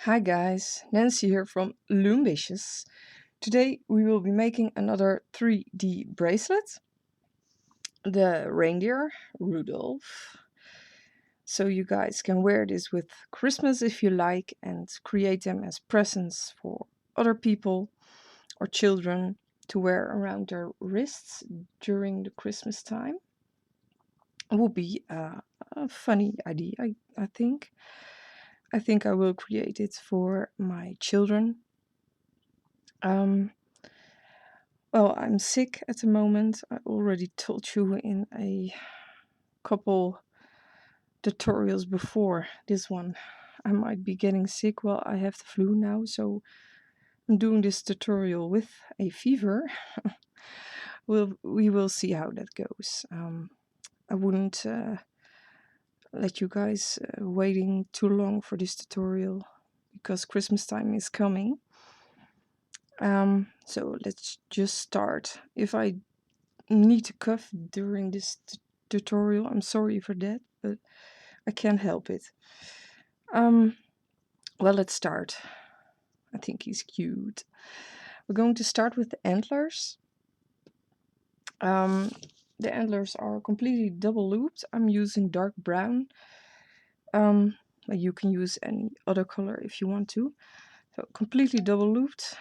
Hi guys, Nancy here from Loombicious. Today we will be making another 3D bracelet, the reindeer Rudolph. So you guys can wear this with Christmas if you like and create them as presents for other people or children to wear around their wrists during the Christmas time. It will be a funny idea, I think. I think I will create it for my children. Well, I'm sick at the moment. I already told you in a couple tutorials before this one. I might be getting sick. Well, I have the flu now, so I'm doing this tutorial with a fever. We will see how that goes. I wouldn't let you guys waiting too long for this tutorial because Christmas time is coming. So let's just start. If I need to cough during this tutorial, I'm sorry for that, but I can't help it. Well, let's start. I think he's cute. We're going to start with the antlers. The antlers are completely double looped. I'm using dark brown. But you can use any other color if you want to. So completely double looped.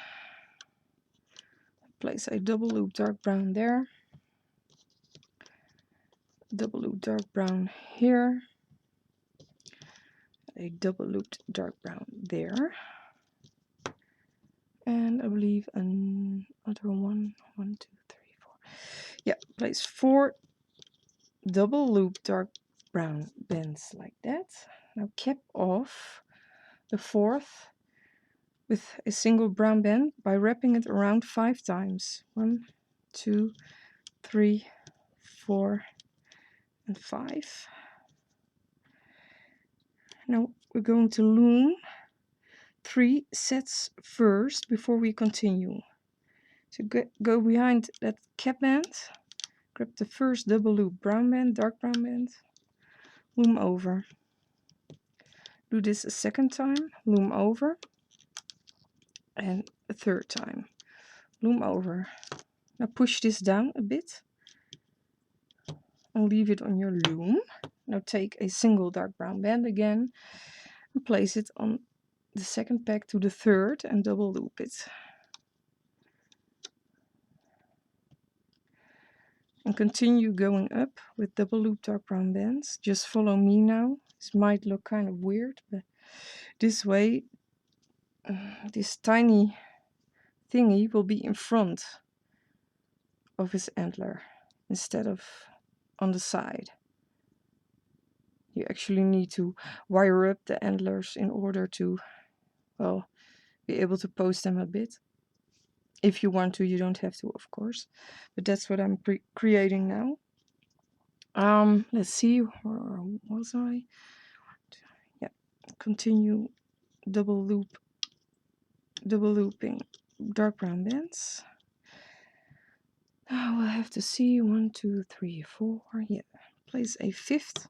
Place a double loop dark brown there. Double loop dark brown here. A double looped dark brown there. And I believe another one, 1, 2, 3, 4. Yeah, place 4 double loop dark brown bands like that. Now cap off the 4th with a single brown band by wrapping it around 5 times. 1, 2, 3, 4, and 5. Now we're going to loom 3 sets first before we continue. So go behind that cap band, grab the first double loop brown band, dark brown band, loom over. Do this a second time, loom over, and a third time, loom over. Now push this down a bit and leave it on your loom. Now take a single dark brown band again and place it on the second peg to the third and double loop it. And continue going up with double loop dark brown bands. Just follow me now. This might look kind of weird, but this way this tiny thingy will be in front of his antler instead of on the side. You actually need to wire up the antlers in order to, well, be able to post them a bit. If you want to, you don't have to, of course. But that's what I'm creating now. Let's see, where was I? Yeah, continue double looping dark brown bands. Now we'll have to see 1, 2, 3, 4. Yeah, place a 5th.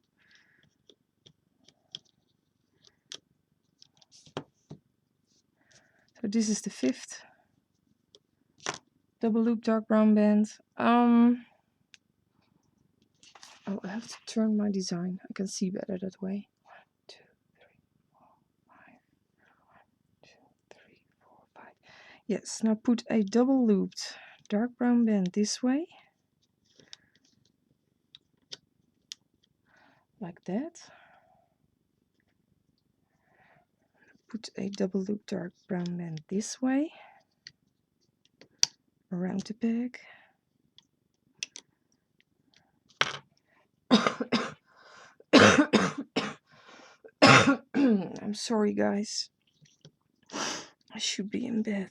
So this is the 5th double loop dark brown band. Oh, I have to turn my design. I can see better that way. 1, 2, 3, 4, 5. 1, 2, 3, 4, 5. Yes, now put a double looped dark brown band this way. Like that. Put a double loop dark brown band this way. Around the peg. I'm sorry guys. I should be in bed.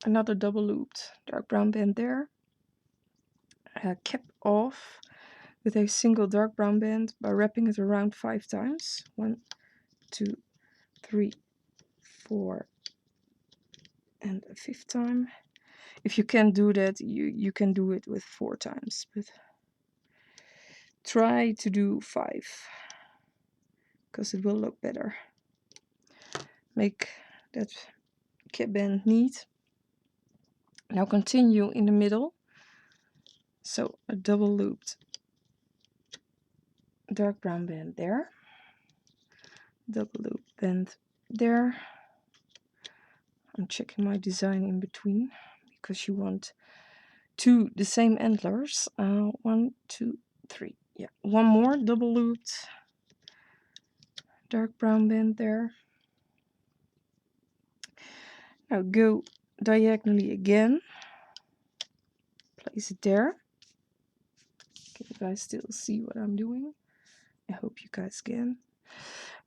Another double looped dark brown band there. Cap off with a single dark brown band by wrapping it around 5 times. 1, 2, 3, 4, and a 5th time. If you can't do that, you can do it with 4 times. But try to do 5 because it will look better. Make that cap band neat. Now continue in the middle. So a double looped dark brown band there, double loop band there. I'm checking my design in between because you want the same antlers. 1, 2, 3. Yeah, one more double looped dark brown band there. Now go diagonally again, place it there. Can you guys still see what I'm doing? I hope you guys can.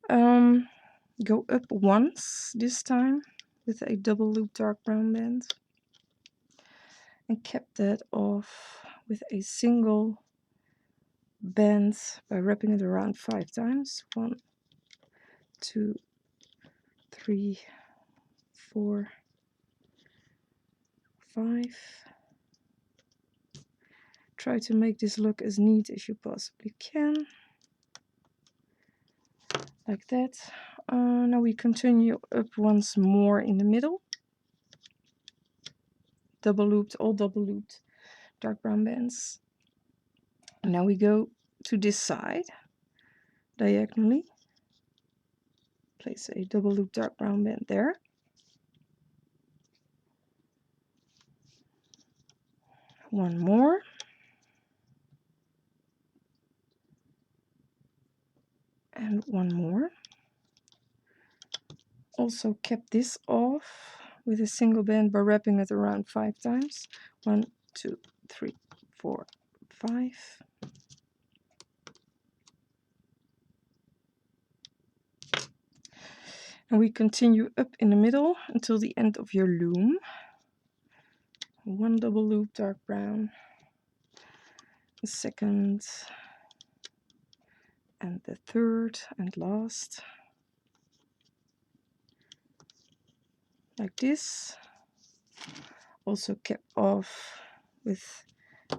Go up once this time with a double loop dark brown band and cap that off with a single band by wrapping it around 5 times. 1, 2, 3, 4, 5. Try to make this look as neat as you possibly can. Like that. Now we continue up once more in the middle. Double looped, all double looped dark brown bands. And now we go to this side diagonally. Place a double loop dark brown band there. One more. And one more. Also cap this off with a single band by wrapping it around 5 times. 1, 2, 3, 4, 5. And we continue up in the middle until the end of your loom. One double loop dark brown, the second, and the third and last. Like this. Also cap off with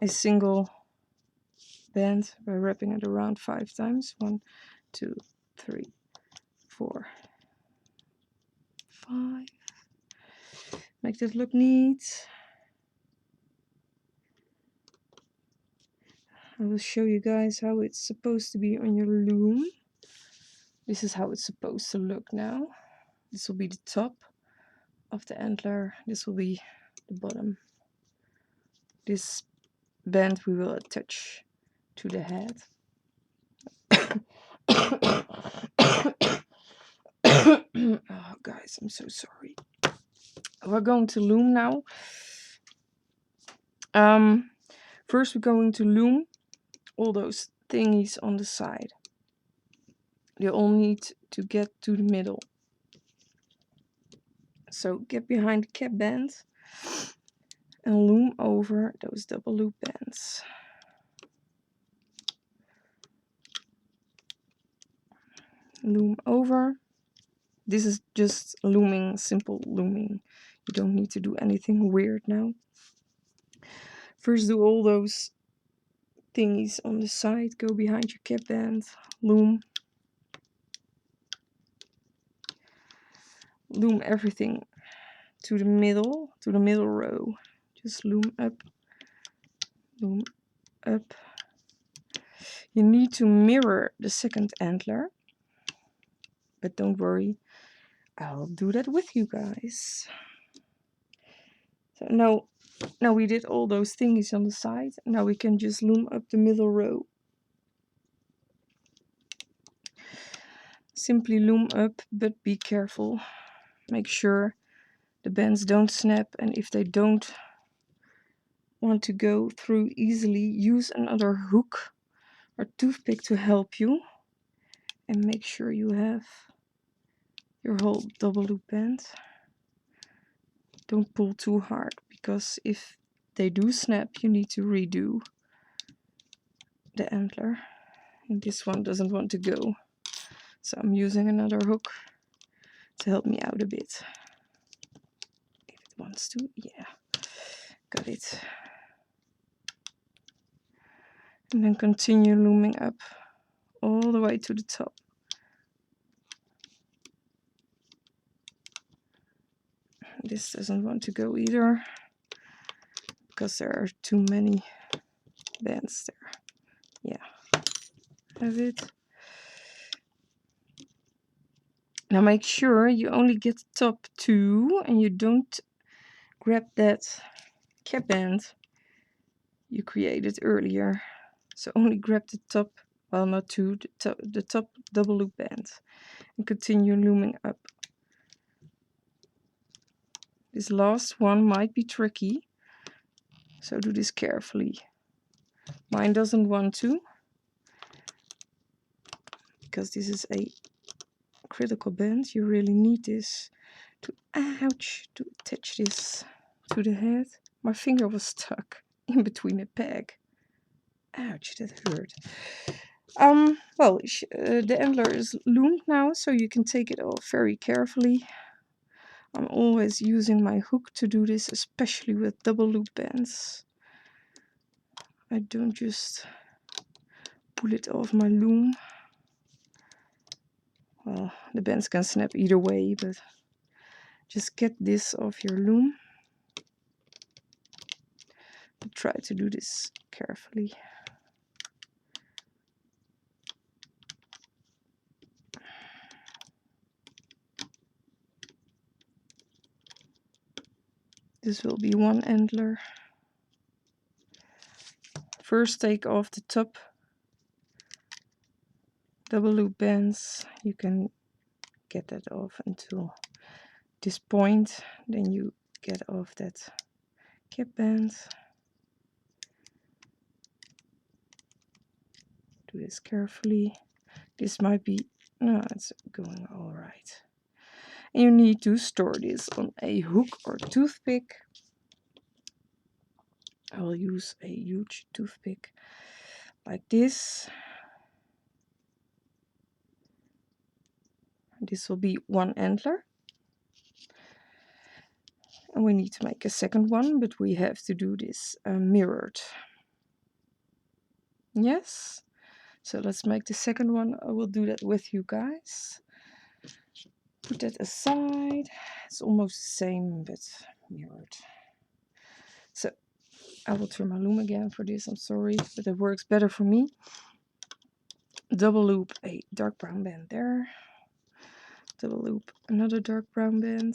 a single band by wrapping it around 5 times. 1, 2, 3, 4, 5. Make that look neat. I will show you guys how it's supposed to be on your loom. This is how it's supposed to look now. This will be the top of the antler. This will be the bottom. This band we will attach to the head. Oh guys, I'm so sorry. We're going to loom now. First we're going to loom all those thingies on the side. They all need to get to the middle. So get behind the cap band and loom over those double loop bands. Loom over. This is just looming, simple looming. You don't need to do anything weird now. First do all those thingies on the side, go behind your cap band, loom. Loom everything to the middle row. Just loom up, loom up. You need to mirror the second antler, but don't worry, I'll do that with you guys. So now we did all those thingies on the side. Now we can just loom up the middle row. Simply loom up, but be careful. Make sure the bands don't snap, and if they don't want to go through easily, use another hook or toothpick to help you. And make sure you have your whole double loop band. Don't pull too hard, because if they do snap, you need to redo the antler. And this one doesn't want to go. So I'm using another hook to help me out a bit. If it wants to, yeah. Got it. And then continue looming up all the way to the top. This doesn't want to go either, because there are too many bands there. Yeah, have it. Now make sure you only get the top two and you don't grab that cap band you created earlier. So only grab the top, well, not two, the top double loop band, and continue looming up. This last one might be tricky, so do this carefully. Mine doesn't want to, because this is a critical band. You really need this to, ouch, to attach this to the head. My finger was stuck in between a peg. Ouch, that hurt. Well, the antler is loomed now, so you can take it off very carefully. I'm always using my hook to do this, especially with double loop bands. I don't just pull it off my loom. Well, the bands can snap either way, but just get this off your loom. But try to do this carefully. This will be one antler. First take off the top double loop bands. You can get that off until this point, then you get off that cap band. Do this carefully. This might be, no, it's going all right. And you need to store this on a hook or toothpick. I will use a huge toothpick like this. This will be one antler. And we need to make a second one, but we have to do this mirrored. Yes? So let's make the second one. I will do that with you guys. Put that aside. It's almost the same, but mirrored. So I will turn my loom again for this. I'm sorry, but it works better for me. Double loop a dark brown band there. Double loop another dark brown band.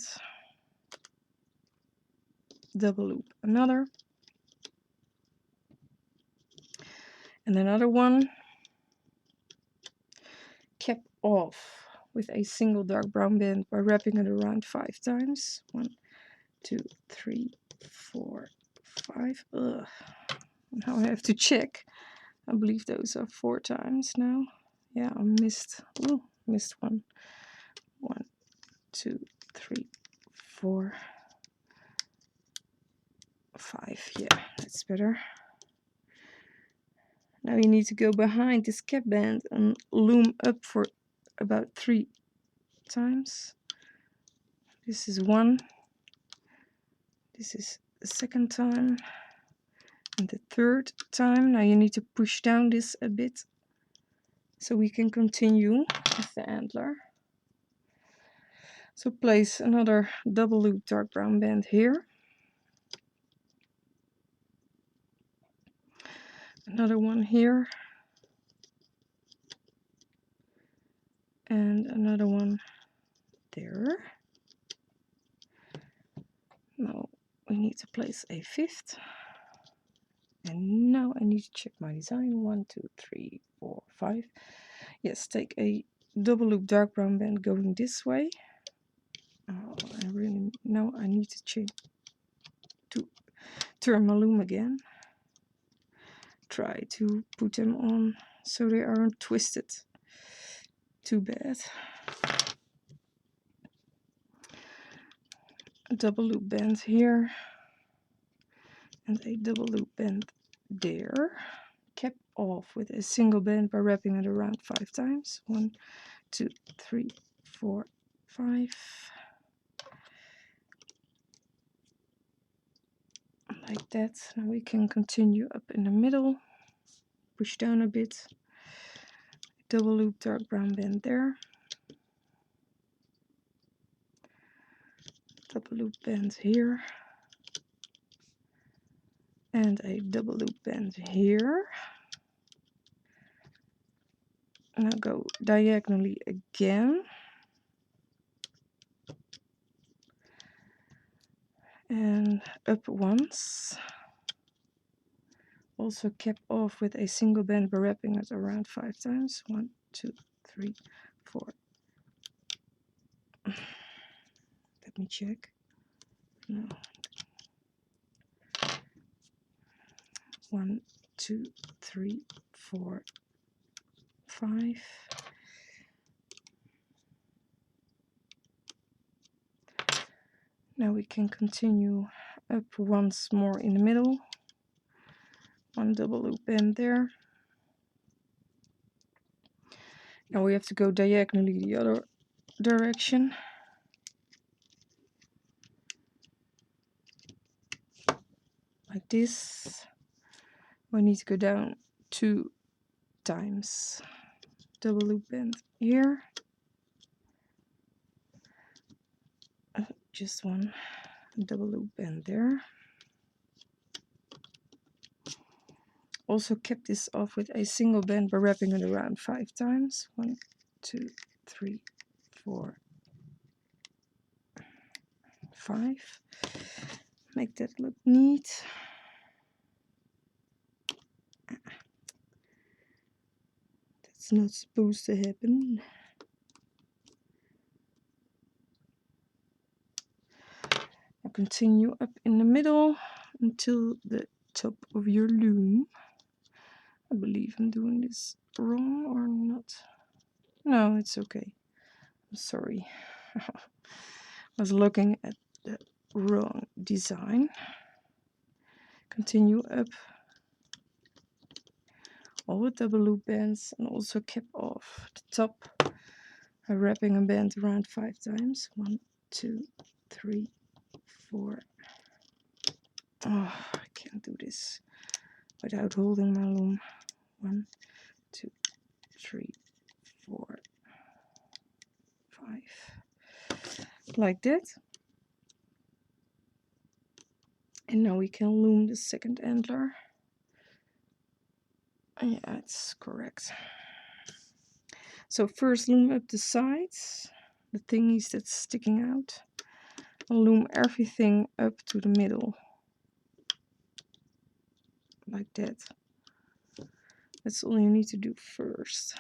Double loop another. And another one. Cap off with a single dark brown band by wrapping it around 5 times. 1, 2, 3, 4, 5. Ugh. Now I have to check. I believe those are 4 times now. Yeah, I missed. Oh, missed one. 1, 2, 3, 4, 5. Yeah, that's better. Now you need to go behind this cap band and loom up for about 3 times. This is 1. This is the second time. And the third time. Now you need to push down this a bit so we can continue with the antler. So place another double loop dark brown band here. Another one here. And another one there. Now we need to place a 5th. And now I need to check my design. 1, 2, 3, 4, 5. Yes, take a double loop dark brown band going this way. Oh, now I need to change to turn my loom again. Try to put them on so they aren't twisted too bad. A double loop band here and a double loop band there. Cap off with a single band by wrapping it around 5 times. 1, 2, 3, 4, 5. Like that. Now we can continue up in the middle. push down a bit, double loop dark brown band there, double loop band here, and a double loop band here. Now go diagonally again, and up once. Also cap off with a single band by wrapping it around 5 times. 1, 2, 3, 4. Let me check. No. 1, 2, 3, 4, 5. Now we can continue up once more in the middle. 1 double loop band there. Now we have to go diagonally the other direction. Like this. We need to go down 2 times. Double loop band here. Just 1 double loop band there. Also kept this off with a single band by wrapping it around 5 times. 1, 2, 3, 4, 5. Make that look neat. That's not supposed to happen. Now continue up in the middle until the top of your loom. I believe I'm doing this wrong or not. No, it's okay. I'm sorry. I was looking at the wrong design. Continue up all with double loop bands and also cap off the top by wrapping a band around 5 times. 1, 2, 3, 4. Oh, I can't do this without holding my loom. 1, 2, 3, 4, 5. Like that. And now we can loom the second antler. Yeah, it's correct. So first loom up the sides, the thingies that's sticking out. I'll loom everything up to the middle. Like that. That's all you need to do first.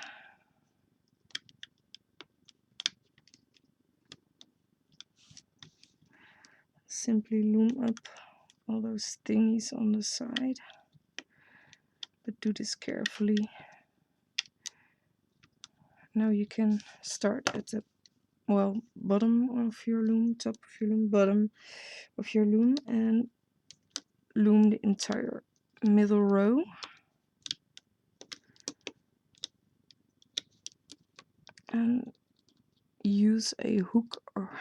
Simply loom up all those thingies on the side. But do this carefully. Now you can start at the bottom of your loom, top of your loom, bottom of your loom, and loom the entire middle row. And use a hook or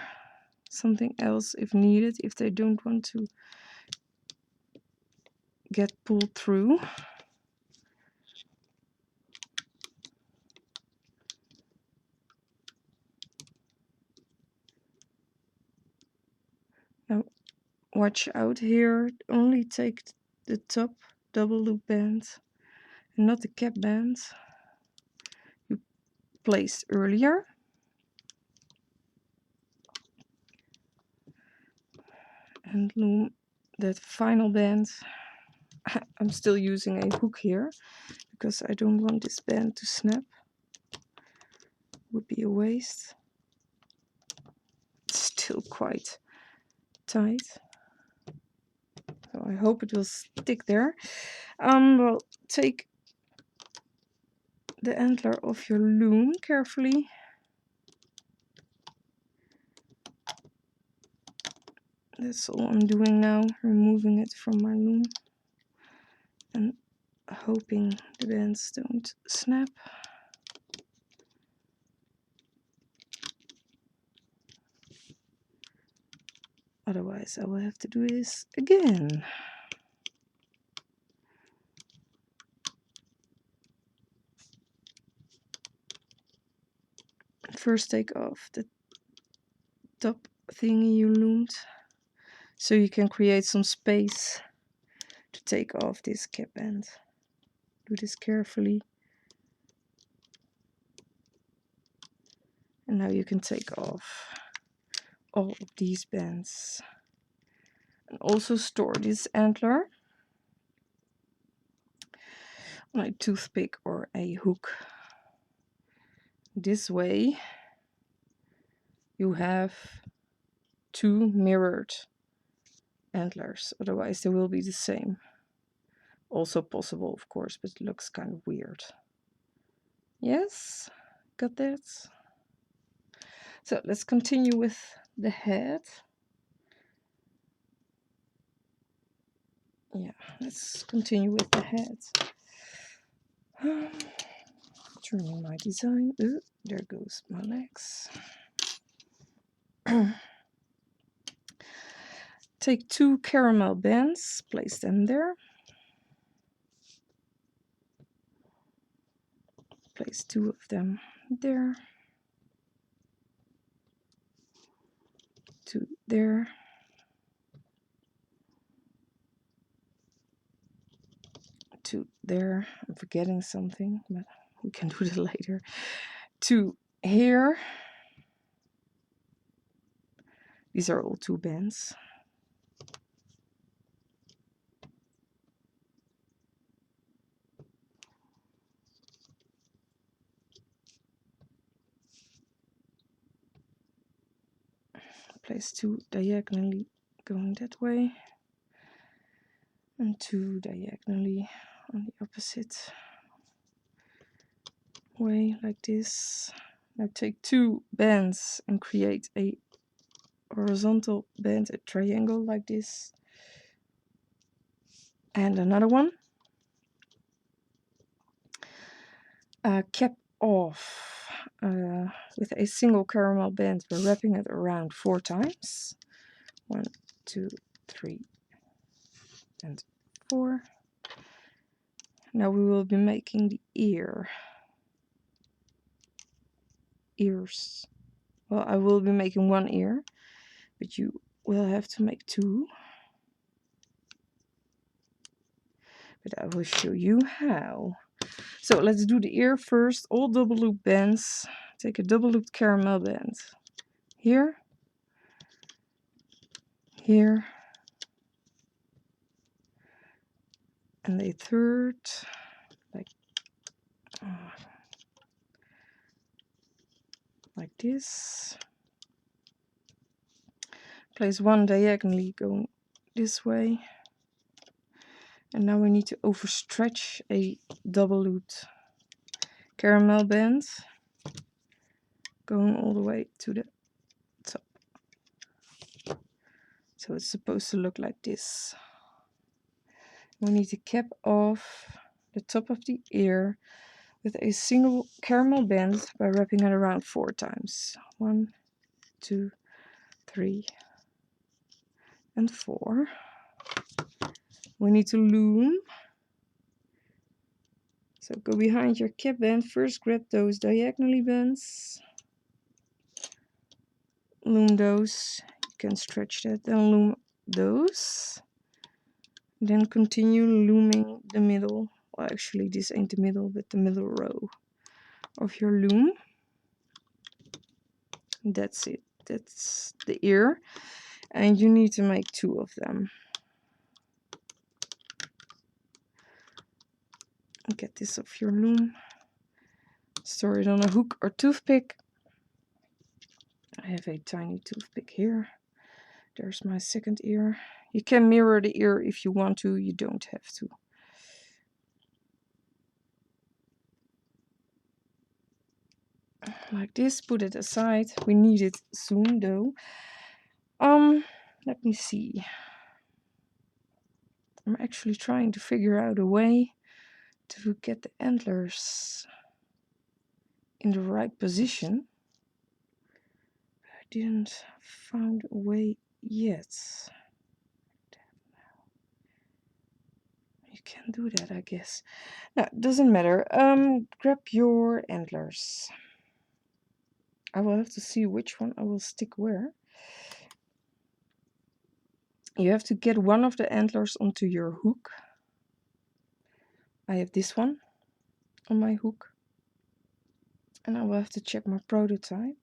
something else if needed, if they don't want to get pulled through. Now watch out here, only take the top double loop band and not the cap band you placed earlier. And loom that final band. I'm still using a hook here because I don't want this band to snap. Would be a waste. It's still quite tight. So I hope it will stick there. Well, take the antler off your loom carefully. That's all I'm doing now, removing it from my loom and hoping the bands don't snap. Otherwise I will have to do this again. first take off the top thingy you loomed, so you can create some space to take off this cap band. Do this carefully. And now you can take off all of these bands. And also store this antler on a toothpick or a hook. This way you have two mirrored antlers, otherwise they will be the same. Also possible, of course, but it looks kind of weird. Yes, got that? So let's continue with the head. Yeah, let's continue with the head. Turning my design. Ooh, there goes my legs. Take two caramel bands, place them there. Place two of them there. Two there. Two there. I'm forgetting something, but we can do that later. Two here. These are all two bands. Place two diagonally going that way, and two diagonally on the opposite way, like this. Now take two bands and create a horizontal band, a triangle like this, and another one. Cap off with a single caramel band. We're wrapping it around 4 times. 1, 2, 3, and 4. Now we will be making the ears. Well, I will be making one ear, but you will have to make 2. But I will show you how. So let's do the ear first. All double loop bands. Take a double looped caramel band. Here. Here. And a third, like this. Place one diagonally going this way. And now we need to overstretch a double looped caramel band going all the way to the top. So it's supposed to look like this. We need to cap off the top of the ear with a single caramel band by wrapping it around 4 times. 1, 2, 3, and 4. We need to loom. So go behind your cap band. First grab those diagonally bands. Loom those. You can stretch that. Then loom those. Then continue looming the middle. Well, actually this ain't the middle, but the middle row of your loom. That's it. That's the ear. And you need to make 2 of them. Get this off your loom. Store it on a hook or toothpick. I have a tiny toothpick here. There's my second ear. You can mirror the ear if you want to. You don't have to. Like this. Put it aside. We need it soon though. Let me see. I'm actually trying to figure out a way to get the antlers in the right position. I didn't find a way yet. You can do that, I guess. No, it doesn't matter. Grab your antlers. I will have to see which one I will stick where. You have to get one of the antlers onto your hook. I have this one on my hook. And I will have to check my prototype.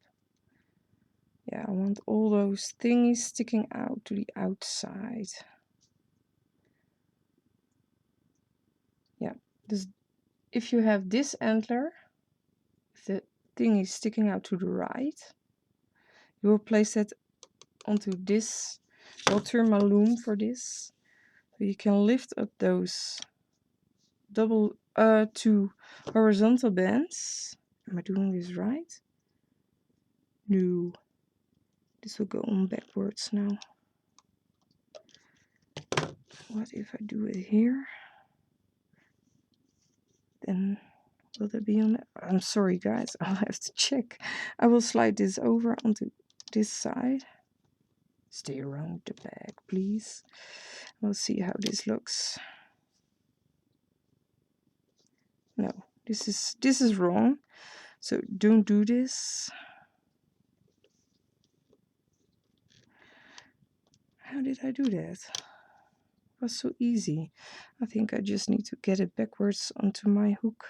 Yeah, I want all those thingies sticking out to the outside. Yeah, this, if you have this antler, the thingy sticking out to the right, you will place it onto this. I'll turn my loom for this. So you can lift up those two horizontal bands. Am I doing this right? No. This will go on backwards now. What if I do it here? Then will that be on it? I'm sorry guys, I'll have to check. I will slide this over onto this side. Stay around the bag, please. We'll see how this looks. No, this is wrong. So don't do this. How did I do that? It was so easy. I think I just need to get it backwards onto my hook.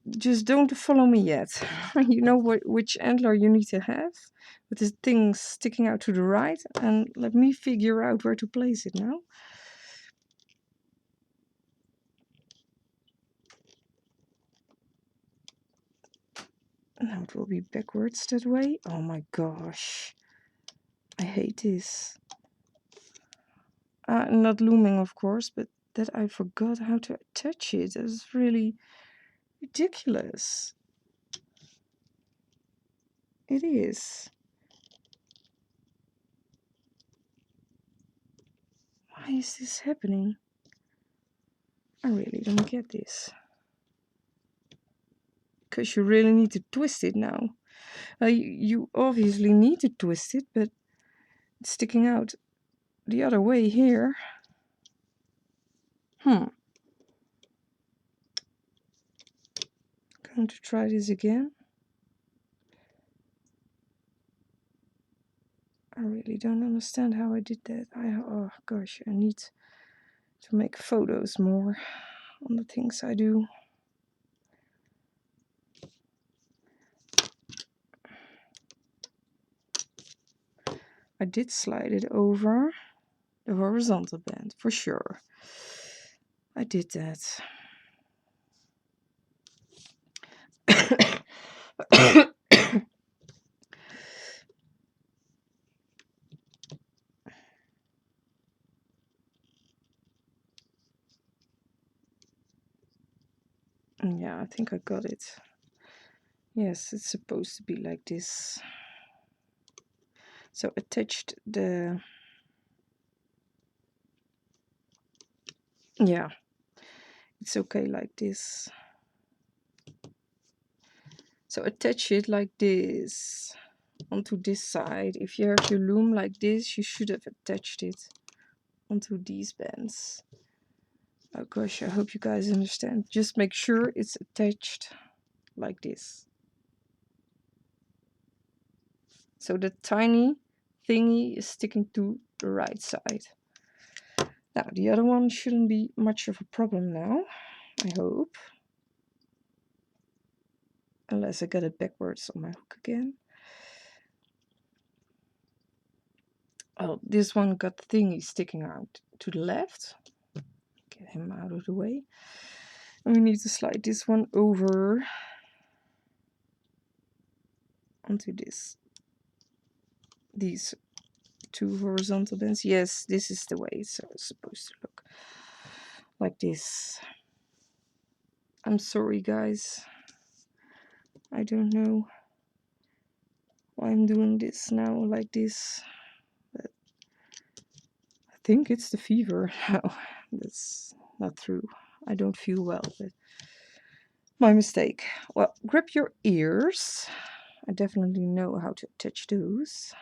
Just don't follow me yet. You know which antler you need to have, with the thing sticking out to the right, and let me figure out where to place it now. Now it will be backwards that way. Oh my gosh. I hate this. Not looming, of course, but that I forgot how to attach it. That is really ridiculous. It is. Why is this happening? I really don't get this. Because you really need to twist it now. You obviously need to twist it, but it's sticking out the other way here. Going to try this again. I really don't understand how I did that. Oh gosh, I need to make photos more on the things I do. I did slide it over the horizontal band for sure. I did that. Yeah, I think I got it. Yes, it's supposed to be like this. So attached the... Yeah, it's okay like this. So attach it like this onto this side. If you have your loom like this, you should have attached it onto these bands. Oh gosh, I hope you guys understand. Just make sure it's attached like this. So the tiny thingy is sticking to the right side. Now the other one shouldn't be much of a problem now, I hope. Unless I get it backwards on my hook again. Oh, this one got the thingy sticking out to the left. Get him out of the way. And we need to slide this one over onto these two horizontal bands. Yes, this is the way it's supposed to look. Like this. I'm sorry guys. I don't know why I'm doing this now like this. But I think it's the fever. No, that's not true. I don't feel well, but my mistake. Well, grab your ears. I definitely know how to attach those.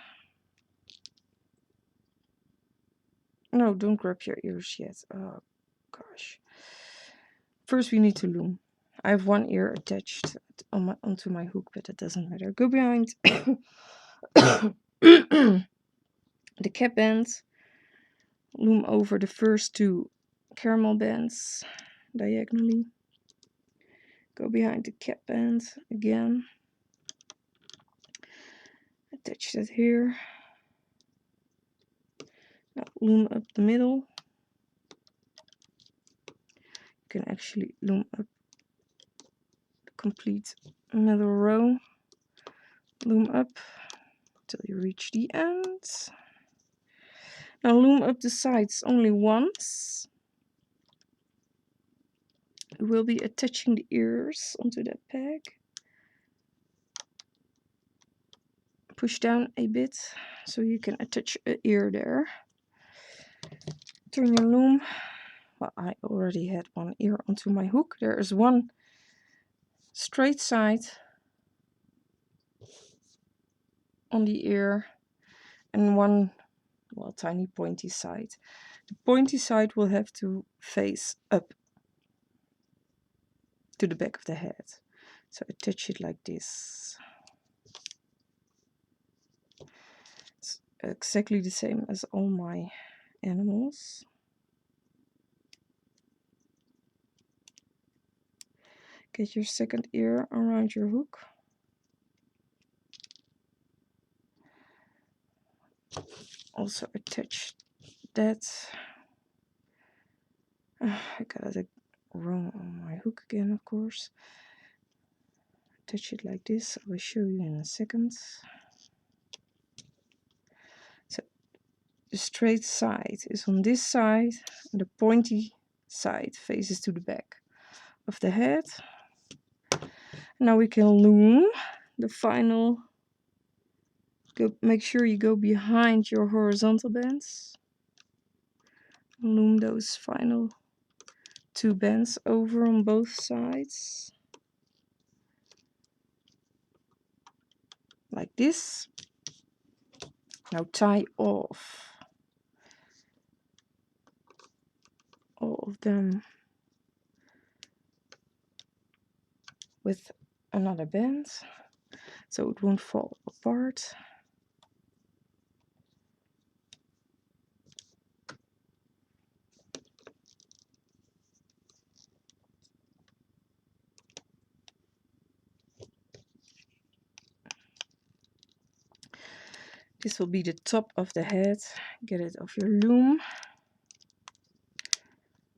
No, don't grab your ears yet. Oh gosh. First we need to loom. I have one ear attached onto my hook, but it doesn't matter. Go behind the cap band. Loom over the first two caramel bands diagonally. Go behind the cap band again. Attach that here. Now loom up the middle. You can actually loom up the complete middle row. Loom up till you reach the end. Now loom up the sides only once. We'll be attaching the ears onto that peg. Push down a bit so you can attach an ear there. Turn your loom. Well, I already had one ear onto my hook. There is one straight side on the ear and one, well, tiny pointy side. The pointy side will have to face up to the back of the head. So attach it like this. It's exactly the same as all my animals. Get your second ear around your hook. Also attach that. I got it wrong on my hook again, of course. Attach it like this. I will show you in a second. So the straight side is on this side, and the pointy side faces to the back of the head. Now we can loom the final. Make sure you go behind your horizontal bands. Loom those final two bands over on both sides. Like this. Now tie off all of them with another band so it won't fall apart. This will be the top of the head. Get it off your loom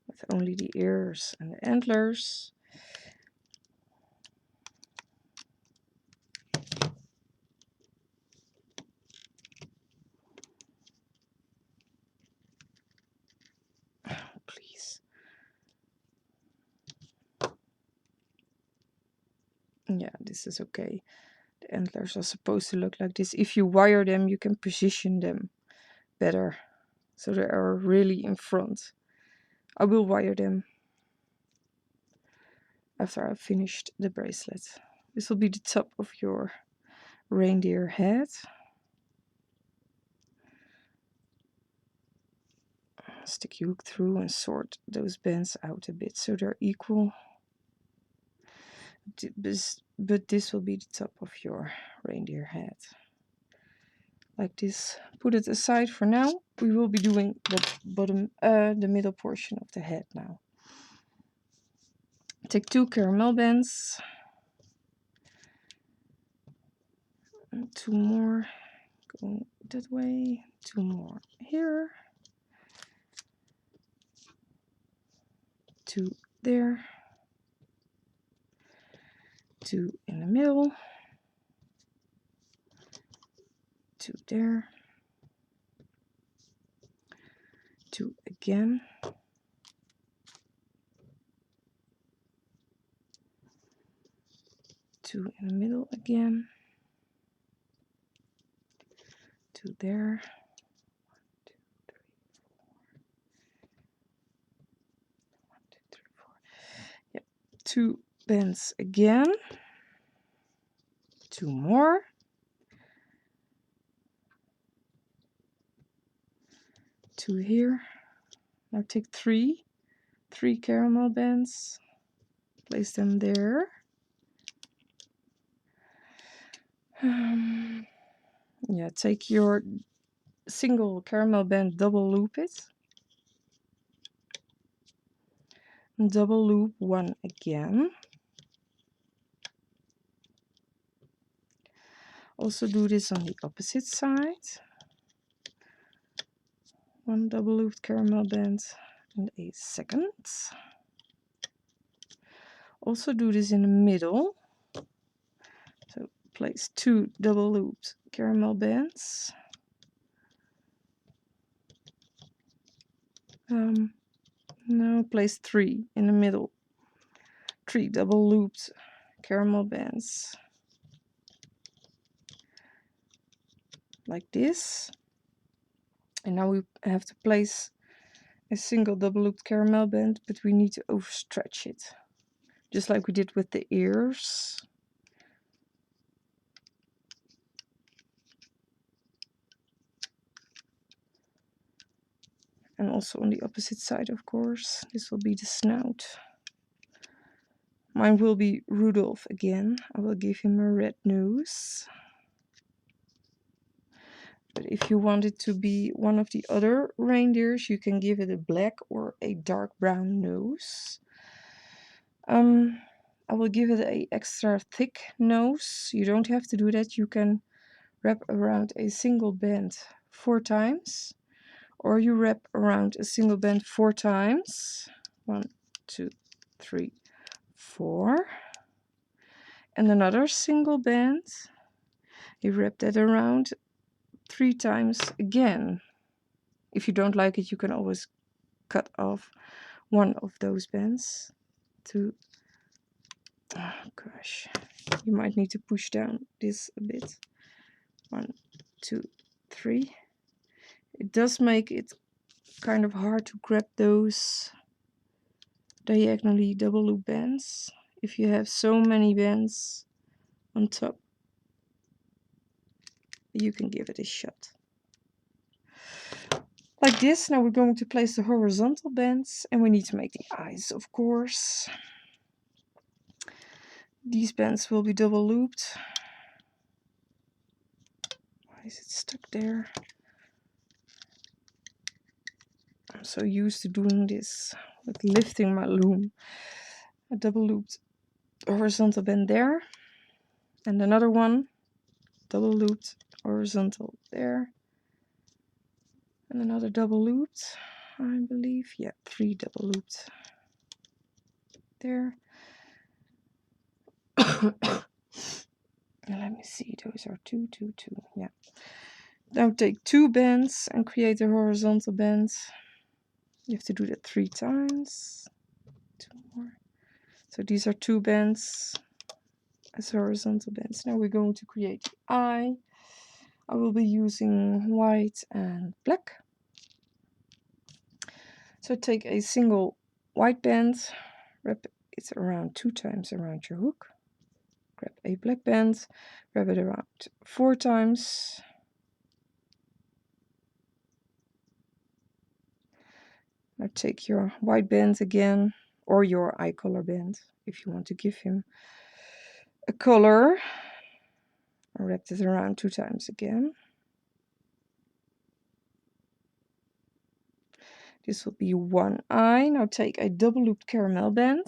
with only the ears and the antlers. Please. Yeah, this is okay. The antlers are supposed to look like this. If you wire them, you can position them better so they are really in front. I will wire them after I've finished the bracelet. This will be the top of your reindeer head. Stick your hook through and sort those bands out a bit so they're equal. But this will be the top of your reindeer head. Like this. Put it aside for now. We will be doing the middle portion of the head now. Take two caramel bands. And two more going that way. Two more here. Two there. Two in the middle. Two there. Two again. Two in the middle again. Two there. 1, 2, 3, 4. 1, 2, 3, 4. Yep. Two bands again. Two more. 2 here. Now take three caramel bands, place them there. Yeah, take your single caramel band, double loop it. And double loop one again. Also do this on the opposite side. One double looped caramel band and a second. Also do this in the middle. So place 2 double looped caramel bands. No, place 3 in the middle. 3 double looped caramel bands. Like this. And now we have to place a single double looped caramel band, but we need to overstretch it. Just like we did with the ears. And also on the opposite side, of course. This will be the snout. Mine will be Rudolph again. I will give him a red nose. But if you want it to be one of the other reindeers, you can give it a black or a dark brown nose. I will give it a extra thick nose. You don't have to do that. You can wrap around a single band 4 times. Or you wrap around a single band 4 times. 1, 2, 3, 4. And another single band. You wrap that around 3 times again. If you don't like it, you can always cut off one of those bands. Oh gosh, you might need to push down this a bit. 1, 2, 3. It does make it kind of hard to grab those diagonally double loop bands if you have so many bands on top. You can give it a shot. Like this. Now we're going to place the horizontal bands, and we need to make the eyes, of course. These bands will be double looped. Why is it stuck there? I'm so used to doing this with lifting my loom. A double looped horizontal band there, and another one double looped horizontal there, and another double looped, I believe. Yeah, 3 double looped there. Let me see, those are 2, 2, 2. Yeah. Now take 2 bands and create a horizontal band. You have to do that 3 times. 2 more. So these are 2 bands as horizontal bands. Now we're going to create the eye. I will be using white and black. So take a single white band, wrap it around 2 times around your hook. Grab a black band, wrap it around 4 times. Now take your white band again, or your eye color band, if you want to give him a color. I wrapped it around 2 times again. This will be one eye. Now take a double looped caramel band.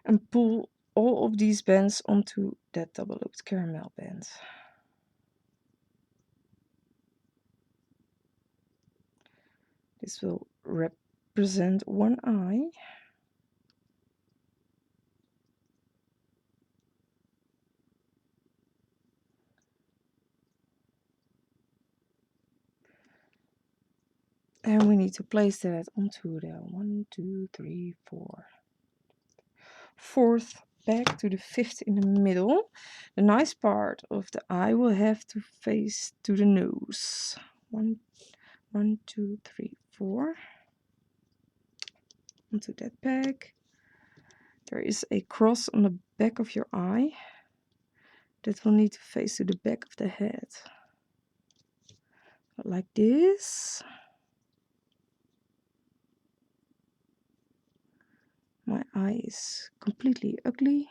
And pull all of these bands onto that double looped caramel band. This will represent one eye. And we need to place that onto the 1, 2, 3, 4. 4th back to the 5th in the middle. The nice part of the eye will have to face to the nose. 1, 2, 3, 4. Onto that peg. There is a cross on the back of your eye. that will need to face to the back of the head. Like this. My eye is completely ugly.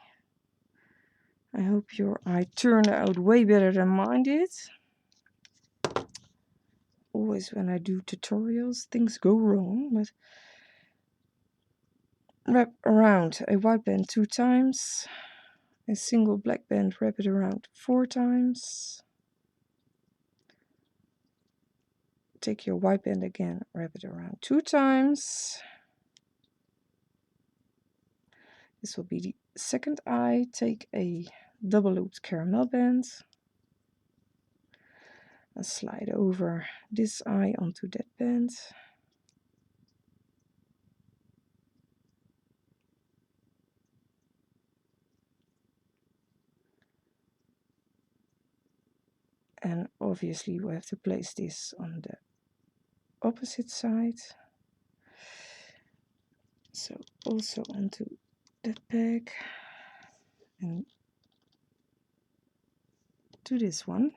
I hope your eye turned out way better than mine did. Always when I do tutorials, things go wrong, but wrap around a white band 2 times, a single black band, wrap it around 4 times. Take your white band again, wrap it around 2 times. This will be the second eye. Take a double looped caramel band and slide over this eye onto that band. And obviously we have to place this on the opposite side. So also onto that peg and to this one.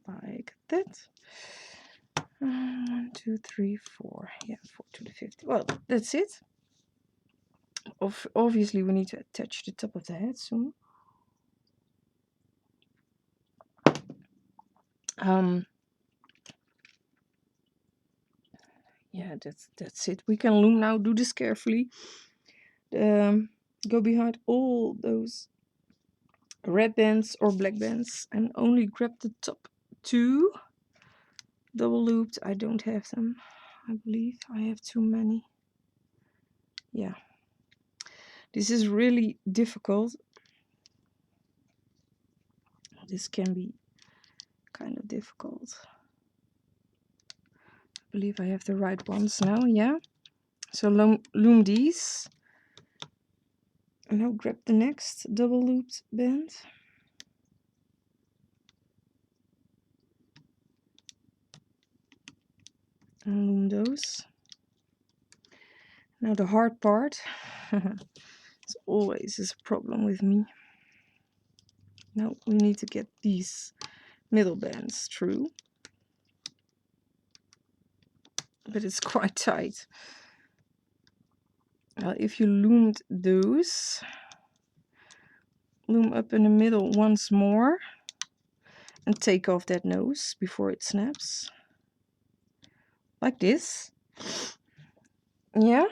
Like that. 1, 2, 3, 4. Yeah, 4 to the 50. Well, that's it. Obviously we need to attach the top of the head soon. Yeah, that's it. We can loom now. Do this carefully. Go behind all those red bands or black bands and only grab the top 2 double looped. I don't have them. I believe I have too many. Yeah, this is really difficult. This can be kind of difficult. I believe I have the right ones now. Yeah, so loom these and now grab the next double looped band and loom those. Now the hard part. It's always is a problem with me. Now we need to get these middle bands through, but it's quite tight. If you loomed those, loom up in the middle once more and take off that nose before it snaps, like this. Yeah.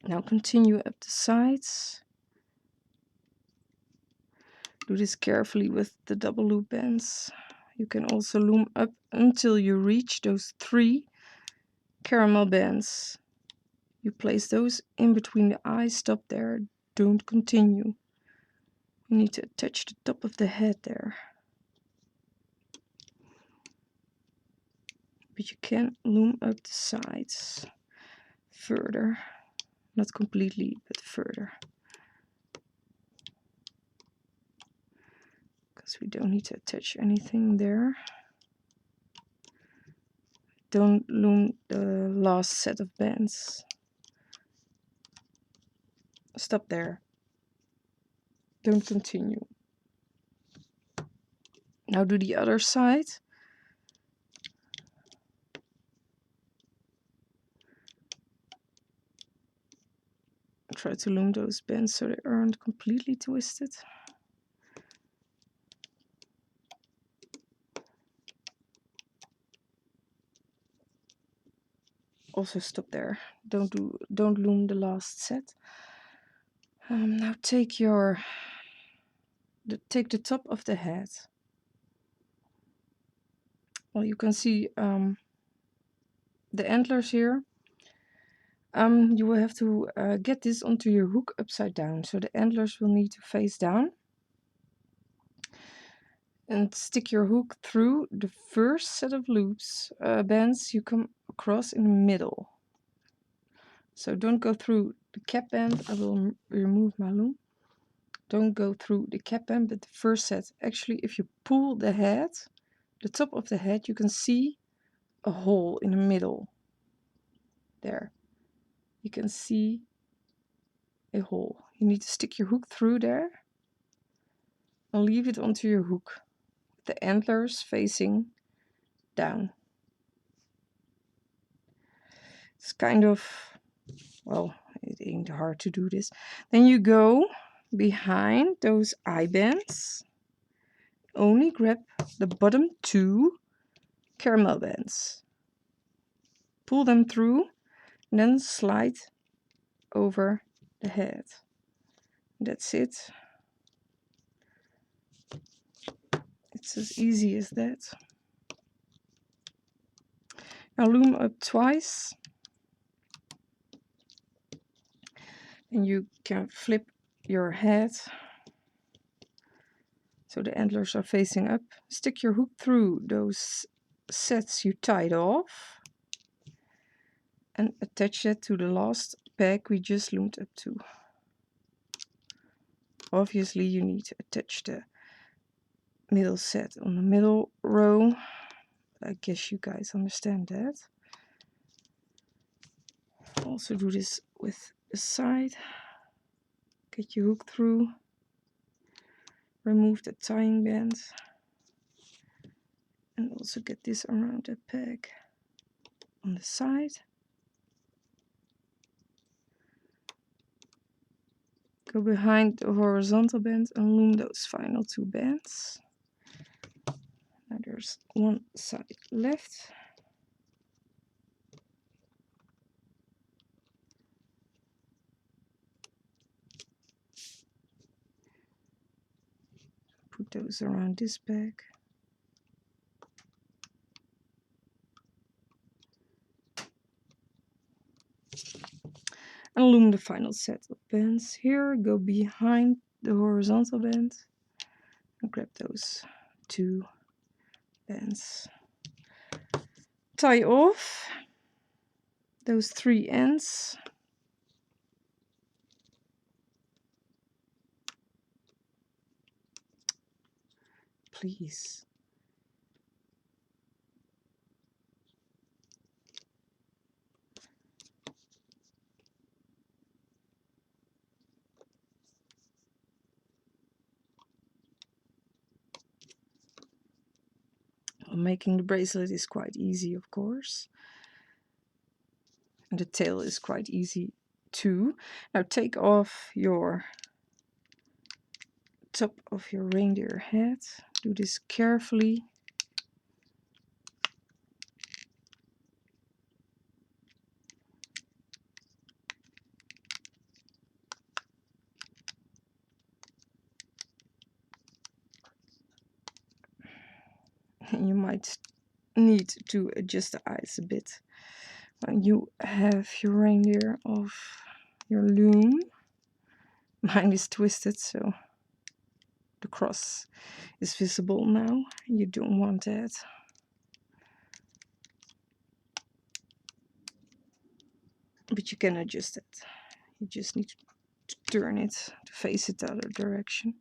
Now continue up the sides. Do this carefully with the double loop bands. You can also loom up until you reach those 3 caramel bands. You place those in between the eyes. Stop there. Don't continue. You need to attach the top of the head there. But you can loom up the sides further. Not completely, but further. Because we don't need to attach anything there. Don't loom the last set of bands. Stop there. Don't continue. Now do the other side. Try to loom those bands so they aren't completely twisted. Also stop there. Don't loom the last set. Now take the top of the head. Well, you can see the antlers here. You will have to get this onto your hook upside down, so the antlers will need to face down. And stick your hook through the first set of loops, bands you come across in the middle. So don't go through the cap band. I will remove my loom. Don't go through the cap band, but the first set. Actually, if you pull the head, the top of the head, you can see a hole in the middle. There. You can see a hole. You need to stick your hook through there and leave it onto your hook, with the antlers facing down. It's kind of, well, it ain't hard to do this. Then you go behind those eye bands. Only grab the bottom 2 caramel bands. Pull them through and then slide over the head. That's it. It's as easy as that. Now loom up twice. And you can flip your head so the antlers are facing up. Stick your hook through those sets you tied off and attach it to the last peg we just loomed up to. Obviously you need to attach the middle set on the middle row. I guess you guys understand that. Also do this with the side. Get your hook through. Remove the tying band. And also get this around the peg on the side. Go behind the horizontal band and loom those final 2 bands. Now there's one side left. Put those around this peg. And loom the final set of bands. Here, go behind the horizontal band and grab those 2 bands. Tie off those 3 ends. Please. Making the bracelet is quite easy, of course. And the tail is quite easy too. Now take off your top of your reindeer head. Do this carefully. And you might need to adjust the eyes a bit when you have your reindeer off your loom. Mine is twisted, so the cross is visible now. You don't want that. But you can adjust it. You just need to turn it to face it the other direction.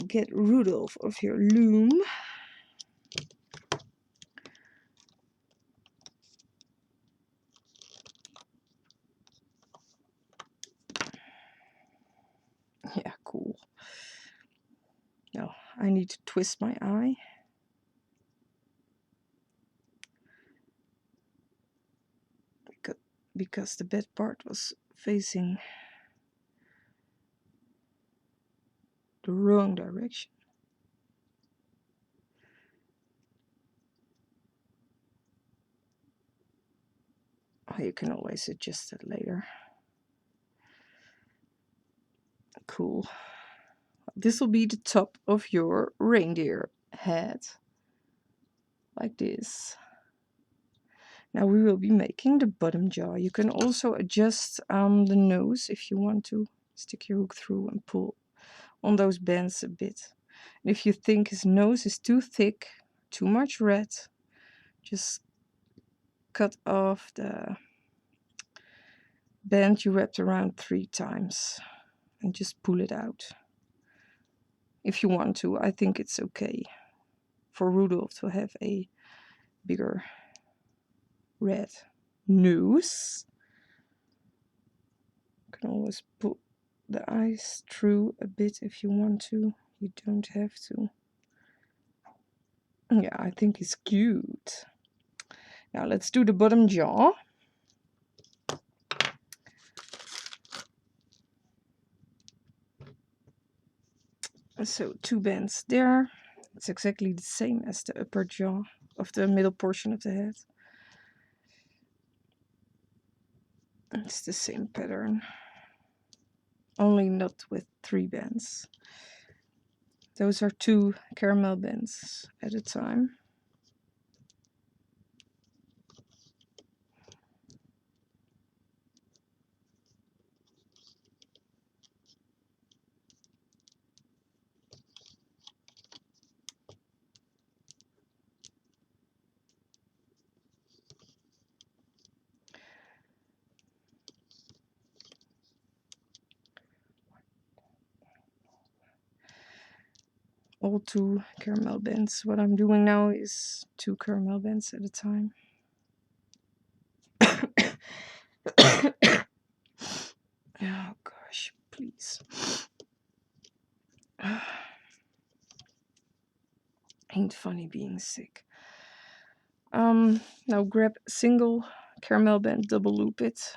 Get Rudolph off your loom. Yeah, cool. Now I need to twist my eye. Because the bed part was facing the wrong direction. Oh, you can always adjust it later. Cool. This will be the top of your reindeer head. Like this. Now we will be making the bottom jaw. You can also adjust the nose if you want to. Stick your hook through and pull on those bands a bit. And if you think his nose is too thick, too much red, just cut off the band you wrapped around 3 times and just pull it out. If you want to, I think it's okay for Rudolph to have a bigger red nose. You can always put the eyes through a bit if you want to. You don't have to. Yeah, I think it's cute. Now let's do the bottom jaw. So 2 bands there. It's exactly the same as the upper jaw of the middle portion of the head. It's the same pattern, only not with 3 bands. Those are 2 caramel bands at a time. All 2 caramel bands. What I'm doing now is 2 caramel bands at a time. Oh gosh, please. Ain't funny being sick. Now grab a single caramel band, double loop it.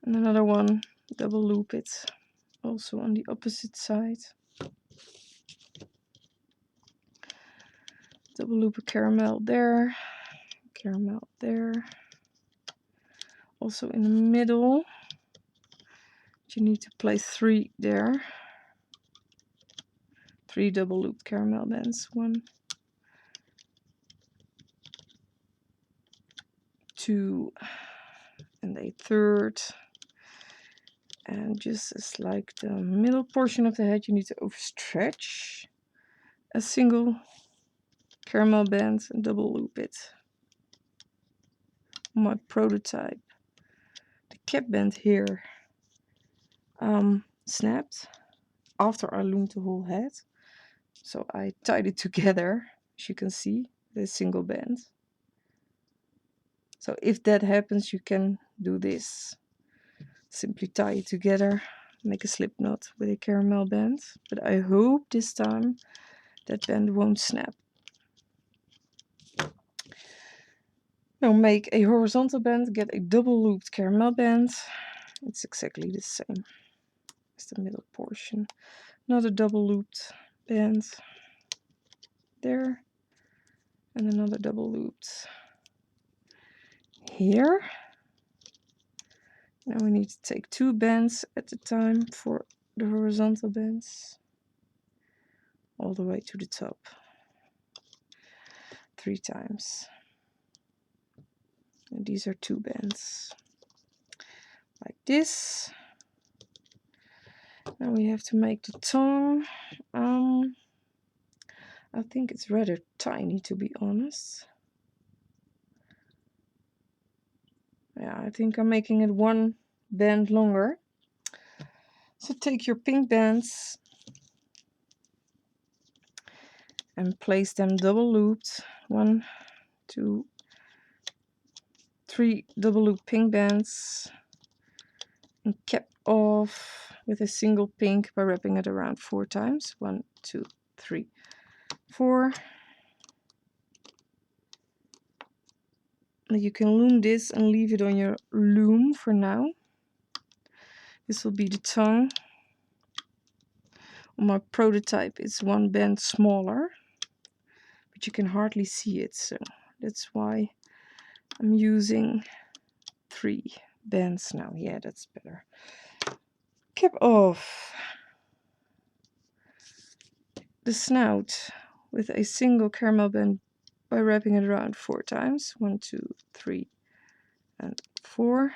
And another one, double loop it. Also on the opposite side. Double loop a caramel there. Caramel there. Also in the middle. You need to place 3 there. 3 double looped caramel bands. 1, 2, and a third. And just as like the middle portion of the head, you need to overstretch a single caramel band and double loop it. My prototype, the cap band here, snapped after I loomed the whole head. So I tied it together, as you can see, with a single band. So if that happens, you can do this. Simply tie it together, make a slip knot with a caramel band. But I hope this time that band won't snap. Now make a horizontal band, get a double looped caramel band. It's exactly the same as the middle portion. Another double looped band there. And another double looped here. Now we need to take 2 bands at a time for the horizontal bands. All the way to the top. 3 times. And these are 2 bands. Like this. Now we have to make the tongue. I think it's rather tiny, to be honest. Yeah, I think I'm making it 1 band longer. So take your pink bands and place them double looped. 1, 2, 3 double loop pink bands and cap off with a single pink by wrapping it around 4 times. 1, 2, 3, 4. You can loom this and leave it on your loom for now. This will be the tongue. On my prototype it's 1 band smaller, but you can hardly see it, so that's why I'm using 3 bands now. Yeah, that's better. Cap off the snout with a single caramel band by wrapping it around 4 times. 1, 2, 3, and 4.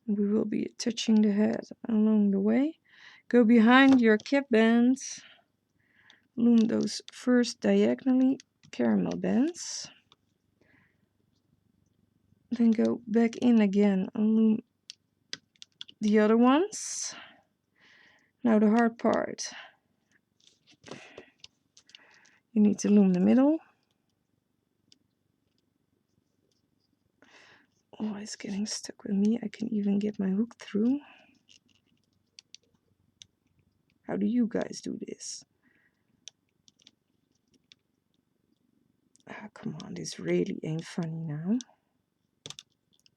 We will be attaching the head along the way. Go behind your cap bands. Loom those first diagonally caramel bands. Then go back in again and loom the other ones. Now the hard part. You need to loom the middle. Oh, it's getting stuck with me. I can even get my hook through. How do you guys do this? Ah, come on, this really ain't funny now.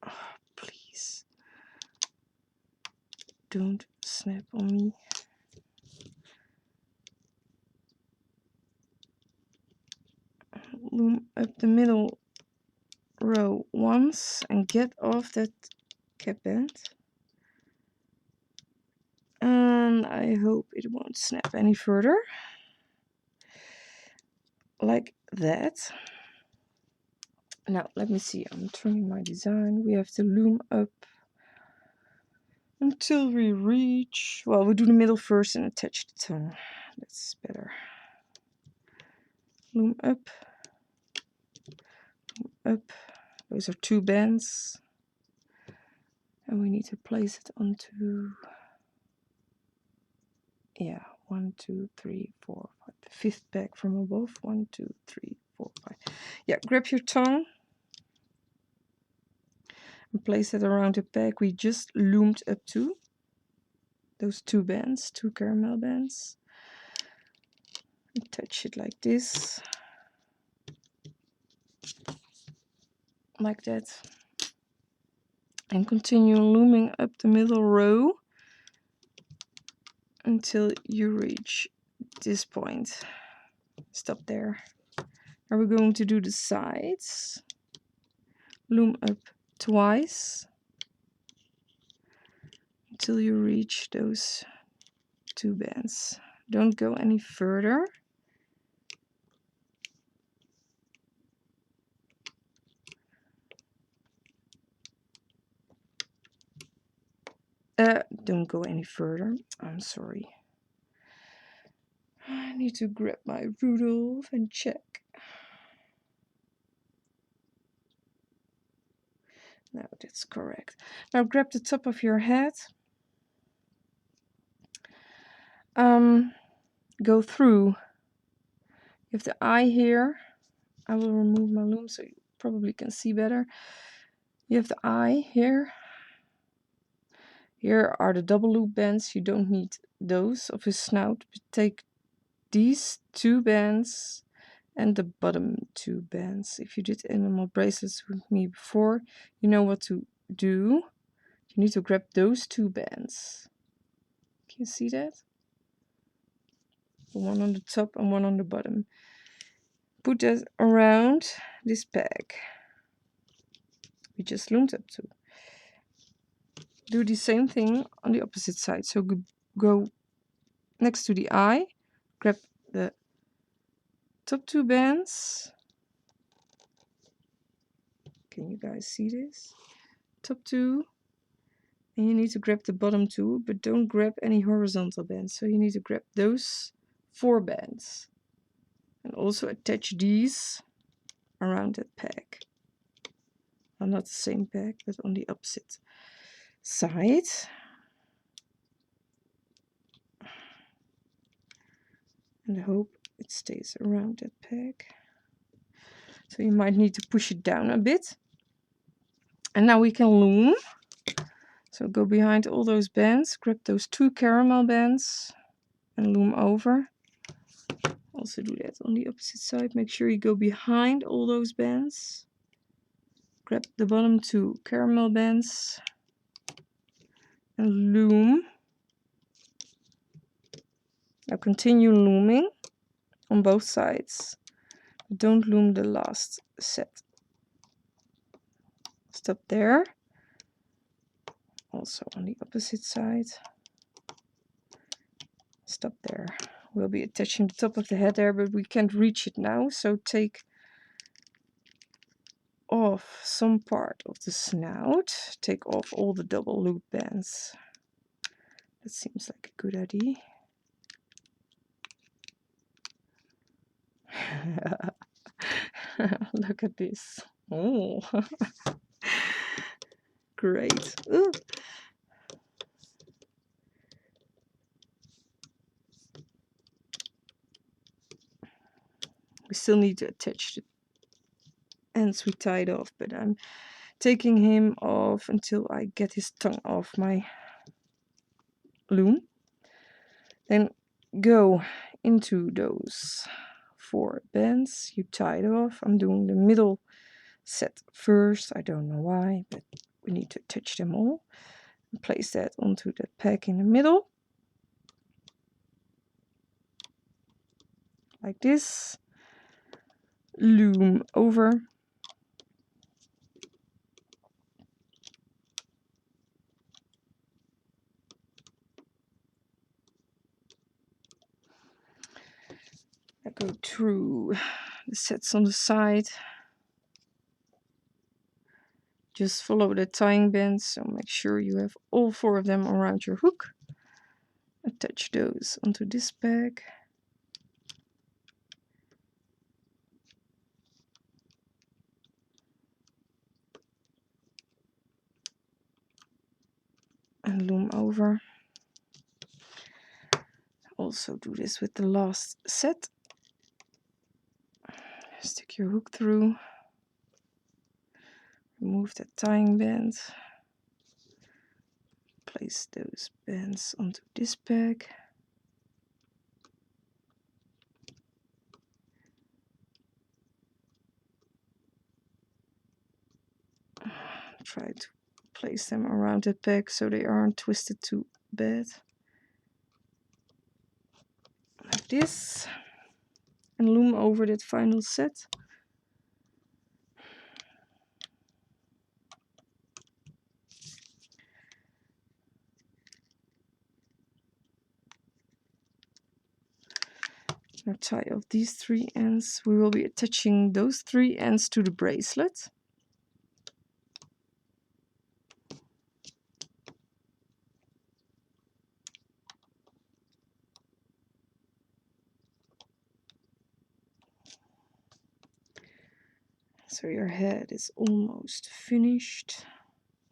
Oh, please. Don't snap on me. Loom up the middle row once and get off that cap band. And I hope it won't snap any further. Like that. Now, let me see. I'm trimming my design. We have to loom up until we reach... Well, we'll do the middle first and attach the tongue. That's better. Loom up. Loom up. Those are 2 bands. And we need to place it onto... Yeah, 1, 2, 3, 4, 5. The 5th peg from above. 1, 2, 3, 4, 5. Yeah, grab your tongue. And place it around the peg we just loomed up to. Those 2 bands, 2 caramel bands. Attach it like this. Like that. And continue looming up the middle row until you reach this point. Stop there. Now we're going to do the sides. Loom up twice until you reach those 2 bands. Don't go any further. Don't go any further. I'm sorry. I need to grab my Rudolph and check. No, that's correct. Now grab the top of your head. Go through. You have the eye here. I will remove my loom so you probably can see better. You have the eye here. Here are the double loop bands. You don't need those of his snout, but take these 2 bands and the bottom 2 bands. If you did animal bracelets with me before, you know what to do. You need to grab those 2 bands. Can you see that? One on the top and one on the bottom. Put that around this peg we just loomed up to. Do the same thing on the opposite side. So go next to the eye, grab the top 2 bands. Can you guys see this? Top 2. And you need to grab the bottom 2, but don't grab any horizontal bands. So you need to grab those 4 bands. And also attach these around that peg. Well, not the same peg, but on the opposite side. And I hope it stays around that peg. So you might need to push it down a bit. And now we can loom. So go behind all those bands, grab those 2 caramel bands and loom over. Also do that on the opposite side. Make sure you go behind all those bands. Grab the bottom 2 caramel bands and loom. Now continue looming on both sides. Don't loom the last set. Stop there. Also on the opposite side. Stop there. We'll be attaching the top of the head there, but we can't reach it now. So take off some part of the snout. Take off all the double loop bands. That seems like a good idea. Look at this. Oh, great. Ooh. We still need to attach the ends we tied off, but I'm taking him off until I get his tongue off my loom. Then go into those 4 bands you tied off. I'm doing the middle set first. I don't know why, but we need to attach them all. Place that onto the peg in the middle, like this. Loom over. I go through the sets on the side. Just follow the tying bands, so make sure you have all 4 of them around your hook. Attach those onto this peg. And loom over. Also do this with the last set. Stick your hook through. Remove that tying band. Place those bands onto this peg. Try to place them around the peg so they aren't twisted too bad. Like this. And loom over that final set. Now tie off these 3 ends. We will be attaching those 3 ends to the bracelet. So your head is almost finished.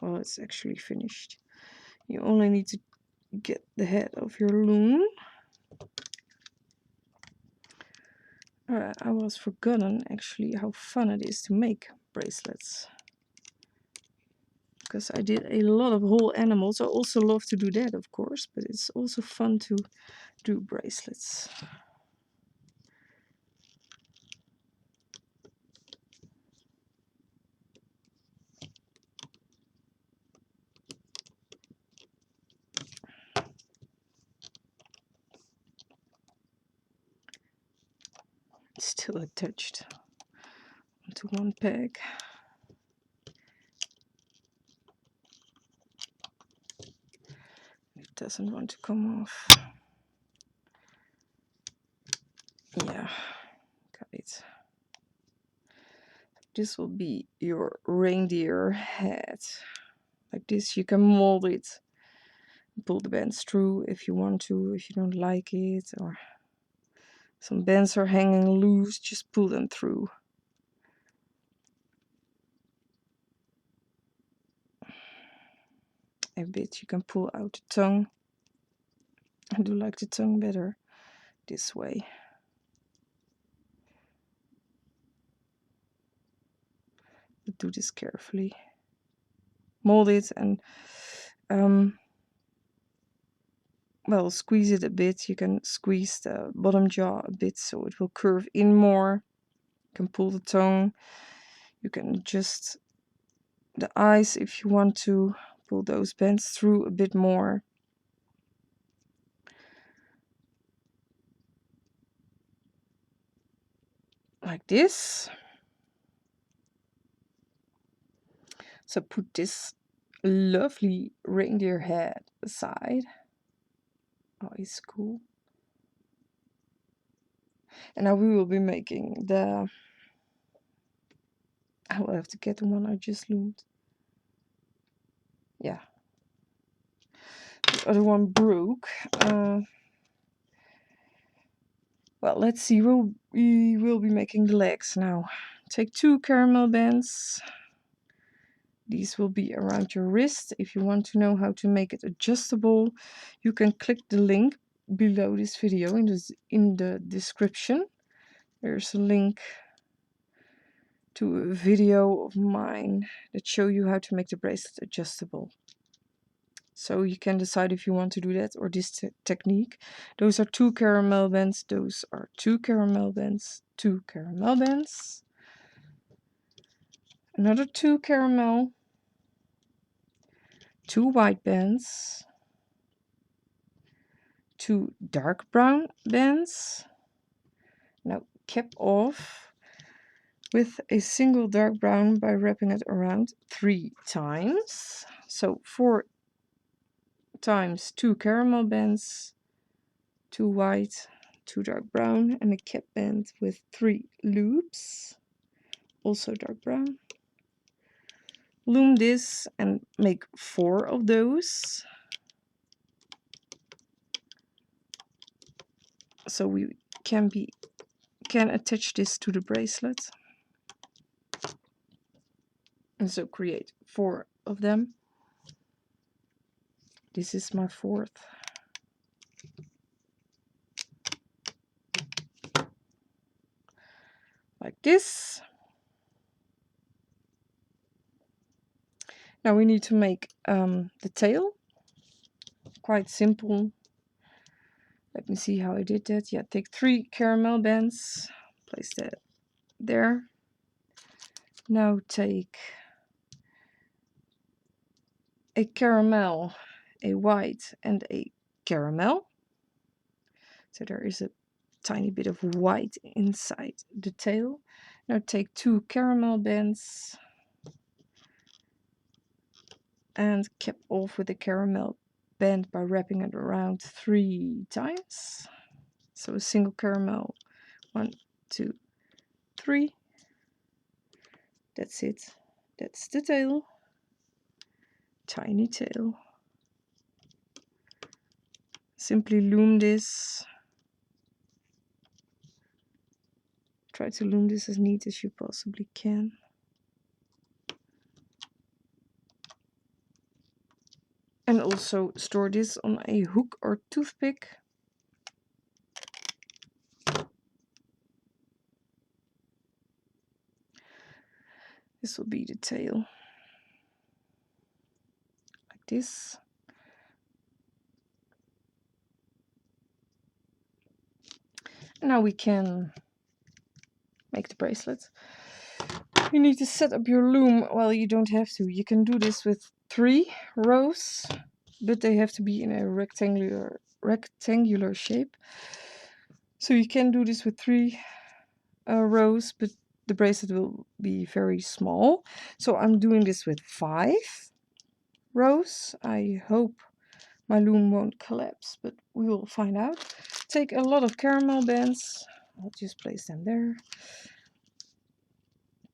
Well, it's actually finished. You only need to get the head of your loom. I was forgotten actually how fun it is to make bracelets. Because I did a lot of whole animals. I also love to do that, of course, but it's also fun to do bracelets. Still attached onto one peg. It doesn't want to come off. Yeah, got it. This will be your reindeer head. Like this, you can mold it. Pull the bands through if you want to, if you don't like it, or some bands are hanging loose, just pull them through. A bit, you can pull out the tongue. I do like the tongue better this way. But do this carefully. Mold it and well, squeeze it a bit. You can squeeze the bottom jaw a bit so it will curve in more. You can pull the tongue. You can adjust the eyes if you want to. Pull those bands through a bit more. Like this. So put this lovely reindeer head aside. Oh, it's cool. And now we will be making the... I will have to get the one I just loomed. Yeah. The other one broke. Well, let's see. We will be making the legs now. Take 2 caramel bands. These will be around your wrist. If you want to know how to make it adjustable, you can click the link below this video in the description. There's a link to a video of mine that show you how to make the bracelet adjustable. So you can decide if you want to do that or this technique. Those are 2 caramel bands, those are 2 caramel bands, 2 caramel bands, another 2 caramel, 2 white bands, 2 dark brown bands. Now cap off with a single dark brown by wrapping it around 3 times. So 4 times 2 caramel bands, 2 white, 2 dark brown, and a cap band with 3 loops, also dark brown. Loom this and make 4 of those. So we can attach this to the bracelet. And so create 4 of them. This is my 4th. Like this. Now we need to make the tail. Quite simple. Let me see how I did that. Yeah, take 3 caramel bands, place that there. Now take a caramel, a white, and a caramel. So there is a tiny bit of white inside the tail. Now take 2 caramel bands and cap off with a caramel band by wrapping it around 3 times. So a single caramel, 1, 2, 3. That's it. That's the tail. Tiny tail. Simply loom this. Try to loom this as neat as you possibly can. And also store this on a hook or toothpick. This will be the tail. Like this. And now we can make the bracelet. You need to set up your loom. Well, you don't have to. You can do this with 3 rows, but they have to be in a rectangular shape. So you can do this with 3 rows, but the bracelet will be very small. So I'm doing this with 5 rows. I hope my loom won't collapse, but we will find out. Take a lot of caramel bands. I'll just place them there.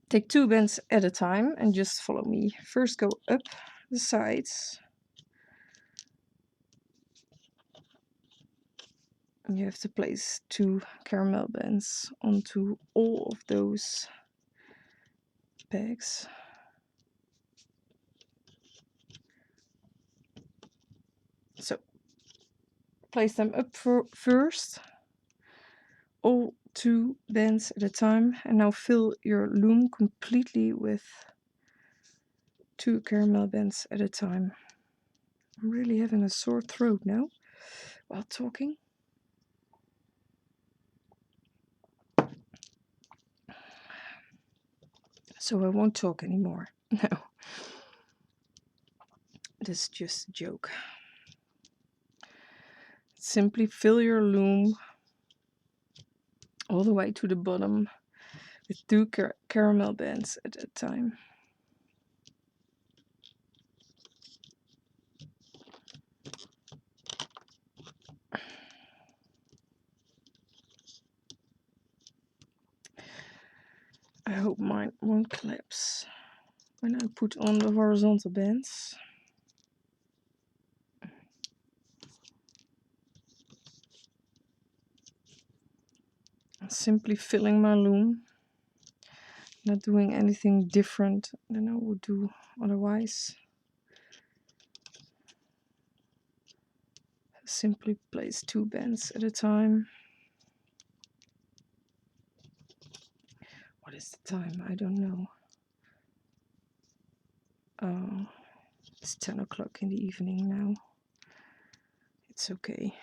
Take 2 bands at a time and just follow me. First go up the sides. You have to place 2 caramel bands onto all of those pegs. So place them up first, all 2 bands at a time, and now fill your loom completely with 2 caramel bands at a time. I'm really having a sore throat now while talking. So I won't talk anymore. No. That's just a joke. Simply fill your loom all the way to the bottom with 2 caramel bands at a time. I hope mine won't collapse when I put on the horizontal bands. Simply filling my loom, not doing anything different than I would do otherwise. Simply place 2 bands at a time. What is the time? I don't know. It's 10 o'clock in the evening now. It's okay.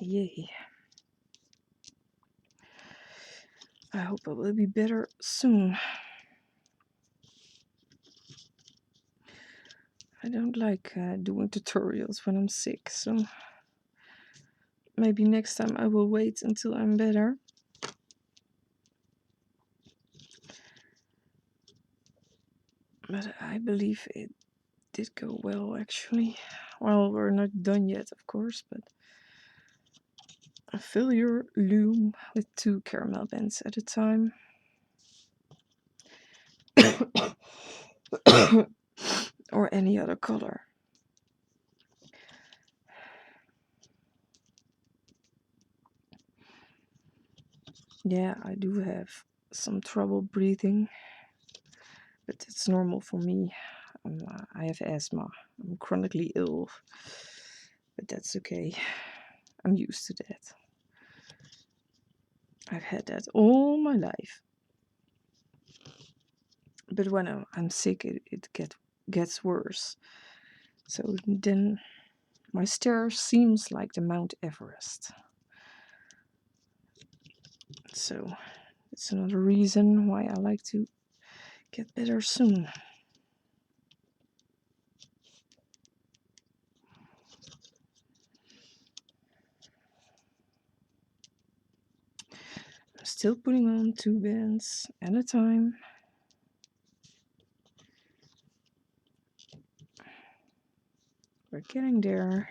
Yay. I hope I will be better soon. I don't like doing tutorials when I'm sick, so maybe next time I will wait until I'm better. But I believe it did go well, actually. Well, we're not done yet, of course, but fill your loom with 2 caramel bands at a time. Or any other color. Yeah, I do have some trouble breathing, but it's normal for me. I have asthma. I'm chronically ill, but that's okay. I'm used to that. I've had that all my life. But when I'm sick, it gets worse. So then my stare seems like the Mount Everest. So it's another reason why I like to get better soon. I'm still putting on 2 bands at a time. We're getting there.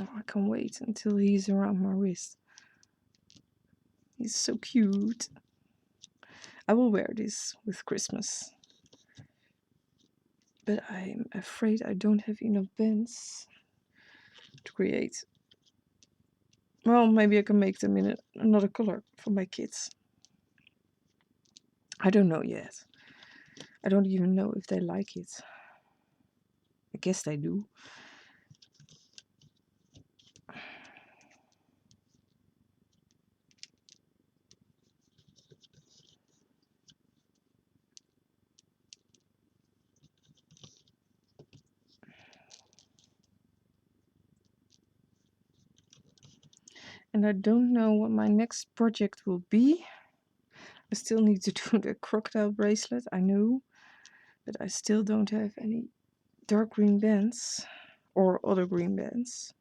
Oh, I can't wait until he's around my wrist. He's so cute. I will wear this with Christmas. But I'm afraid I don't have enough bands to create. Well, maybe I can make them in another color for my kids. I don't know yet. I don't even know if they like it. I guess they do. And I don't know what my next project will be. I still need to do the crocodile bracelet, I know. But I still don't have any dark green bands or other green bands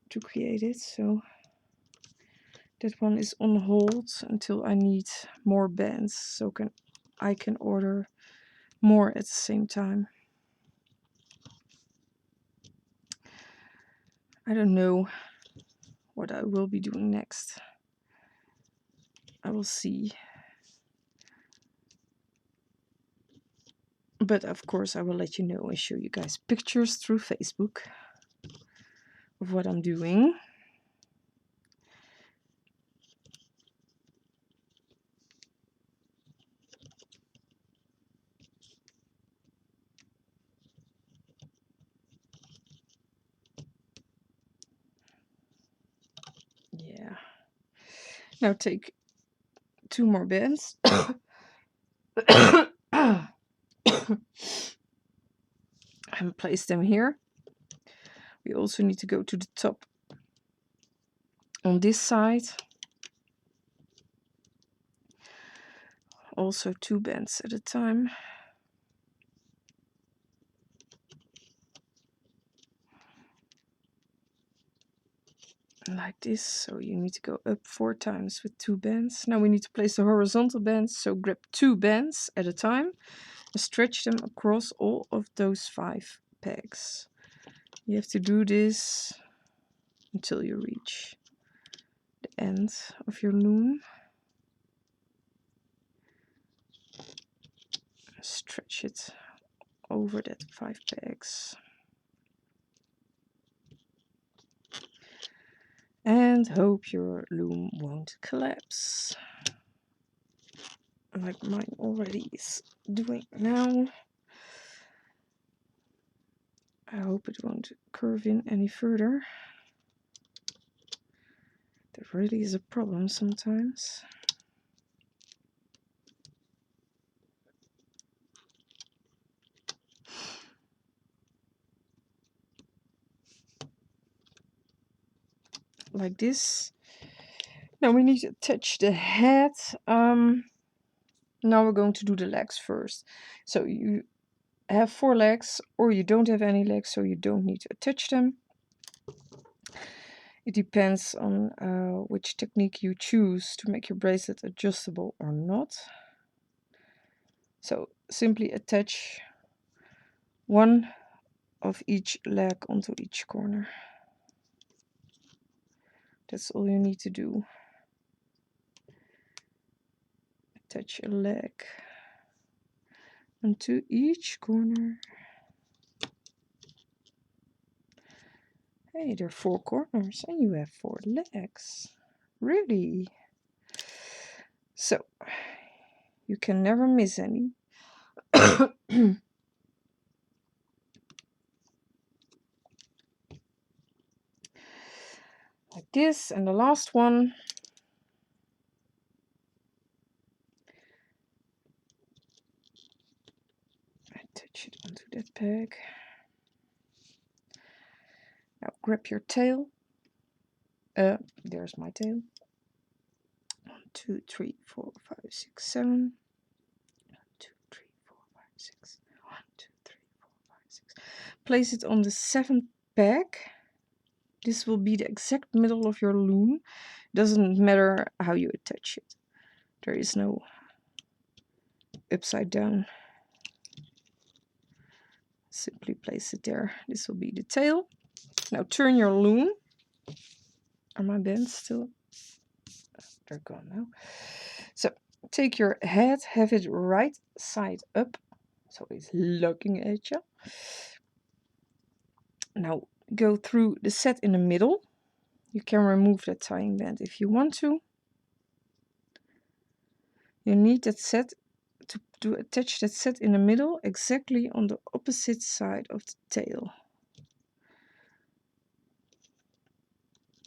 to create it. So that one is on hold until I need more bands. So I can order more at the same time. I don't know what I will be doing next. I will see. But of course I will let you know and show you guys pictures through Facebook of what I'm doing. Yeah. Now take 2 more bands. And place them here. We also need to go to the top on this side. Also 2 bands at a time. Like this. So you need to go up 4 times with 2 bands. Now we need to place the horizontal bands. So grab 2 bands at a time and stretch them across all of those 5 pegs. You have to do this until you reach the end of your loom. Stretch it over that 5 pegs. And hope your loom won't collapse. like mine already is doing now. I hope it won't curve in any further. That really is a problem sometimes. Like this. Now we need to attach the head. Now we're going to do the legs first. So you have 4 legs, or you don't have any legs, so you don't need to attach them. It depends on which technique you choose to make your bracelet adjustable or not. So simply attach one of each leg onto each corner. That's all you need to do. Attach a leg onto each corner. Hey, there are 4 corners and you have 4 legs. Really? So, you can never miss any. Like this, and the last one. Attach it onto that peg. Now grab your tail. There's my tail. 1, 2, 3, 4, 5, 6, 7. 1, 2, 3, 4, 5, 6. 1, 2, 3, 4, 5, 6. Place it on the 7th peg. This will be the exact middle of your loom. Doesn't matter how you attach it. There is no upside down. Simply place it there. This will be the tail. Now turn your loom. Are my bands still? They're gone now. So take your head, have it right side up, so it's looking at you. Now go through the set in the middle. You can remove that tying band if you want to. You need that set to attach that set in the middle, exactly on the opposite side of the tail.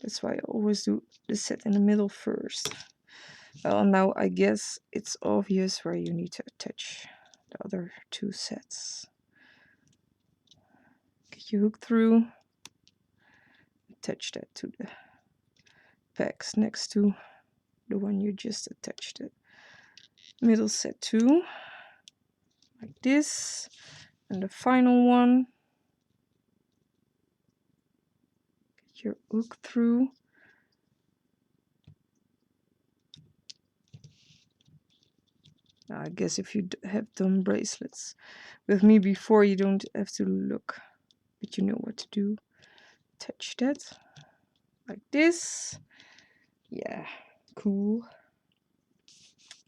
That's why I always do the set in the middle first. Well, now I guess it's obvious where you need to attach the other 2 sets. Get your hook through, attach that to the pegs next to the one you just attached it. Middle set 2, like this, and the final one. Get your hook through. Now, I guess if you have done bracelets with me before, you don't have to look, but you know what to do. Attach that like this. Yeah, cool.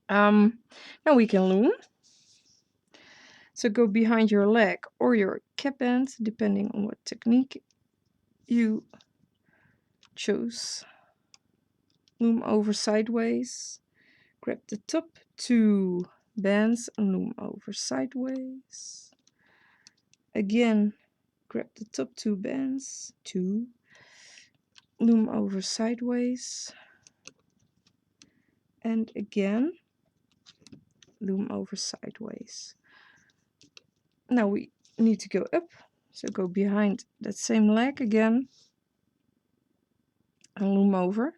Now we can loom. So go behind your leg or your cap band, depending on what technique you chose. Loom over sideways. Grab the top 2 bands and loom over sideways. Again, grab the top 2 bands, 2, loom over sideways. And again, loom over sideways. Now we need to go up, so go behind that same leg again and loom over.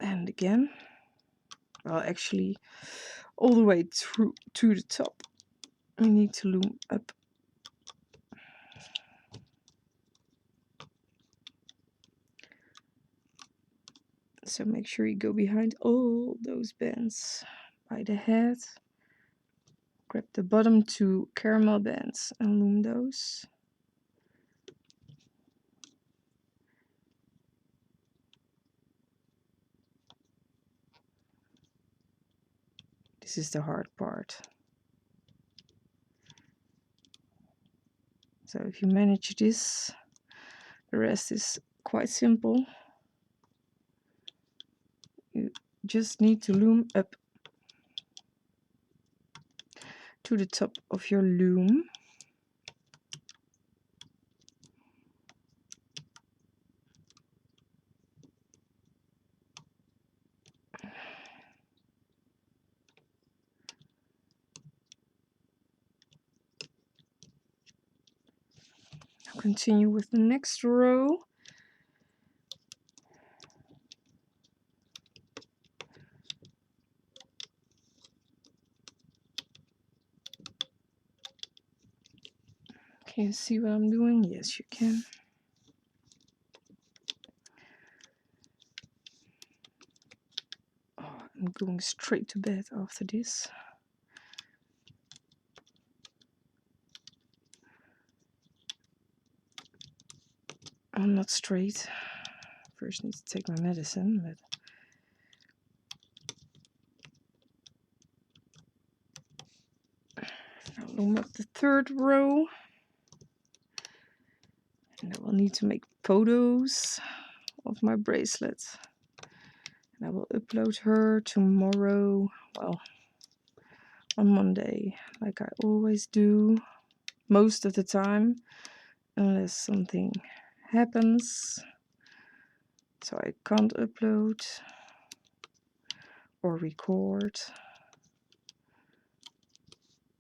And again, well, actually all the way through to the top, we need to loom up. So make sure you go behind all those bands by the head. Grab the bottom 2 caramel bands and loom those. This is the hard part. So if you manage this, the rest is quite simple. You just need to loom up to the top of your loom. Now continue with the next row. Can you see what I'm doing? Yes, you can. Oh, I'm going straight to bed after this. I'm not straight. First need to take my medicine, but I'll loom up the third row. And I will need to make photos of my bracelet. And I will upload her tomorrow, well, on Monday, like I always do, most of the time, unless something happens. So I can't upload or record.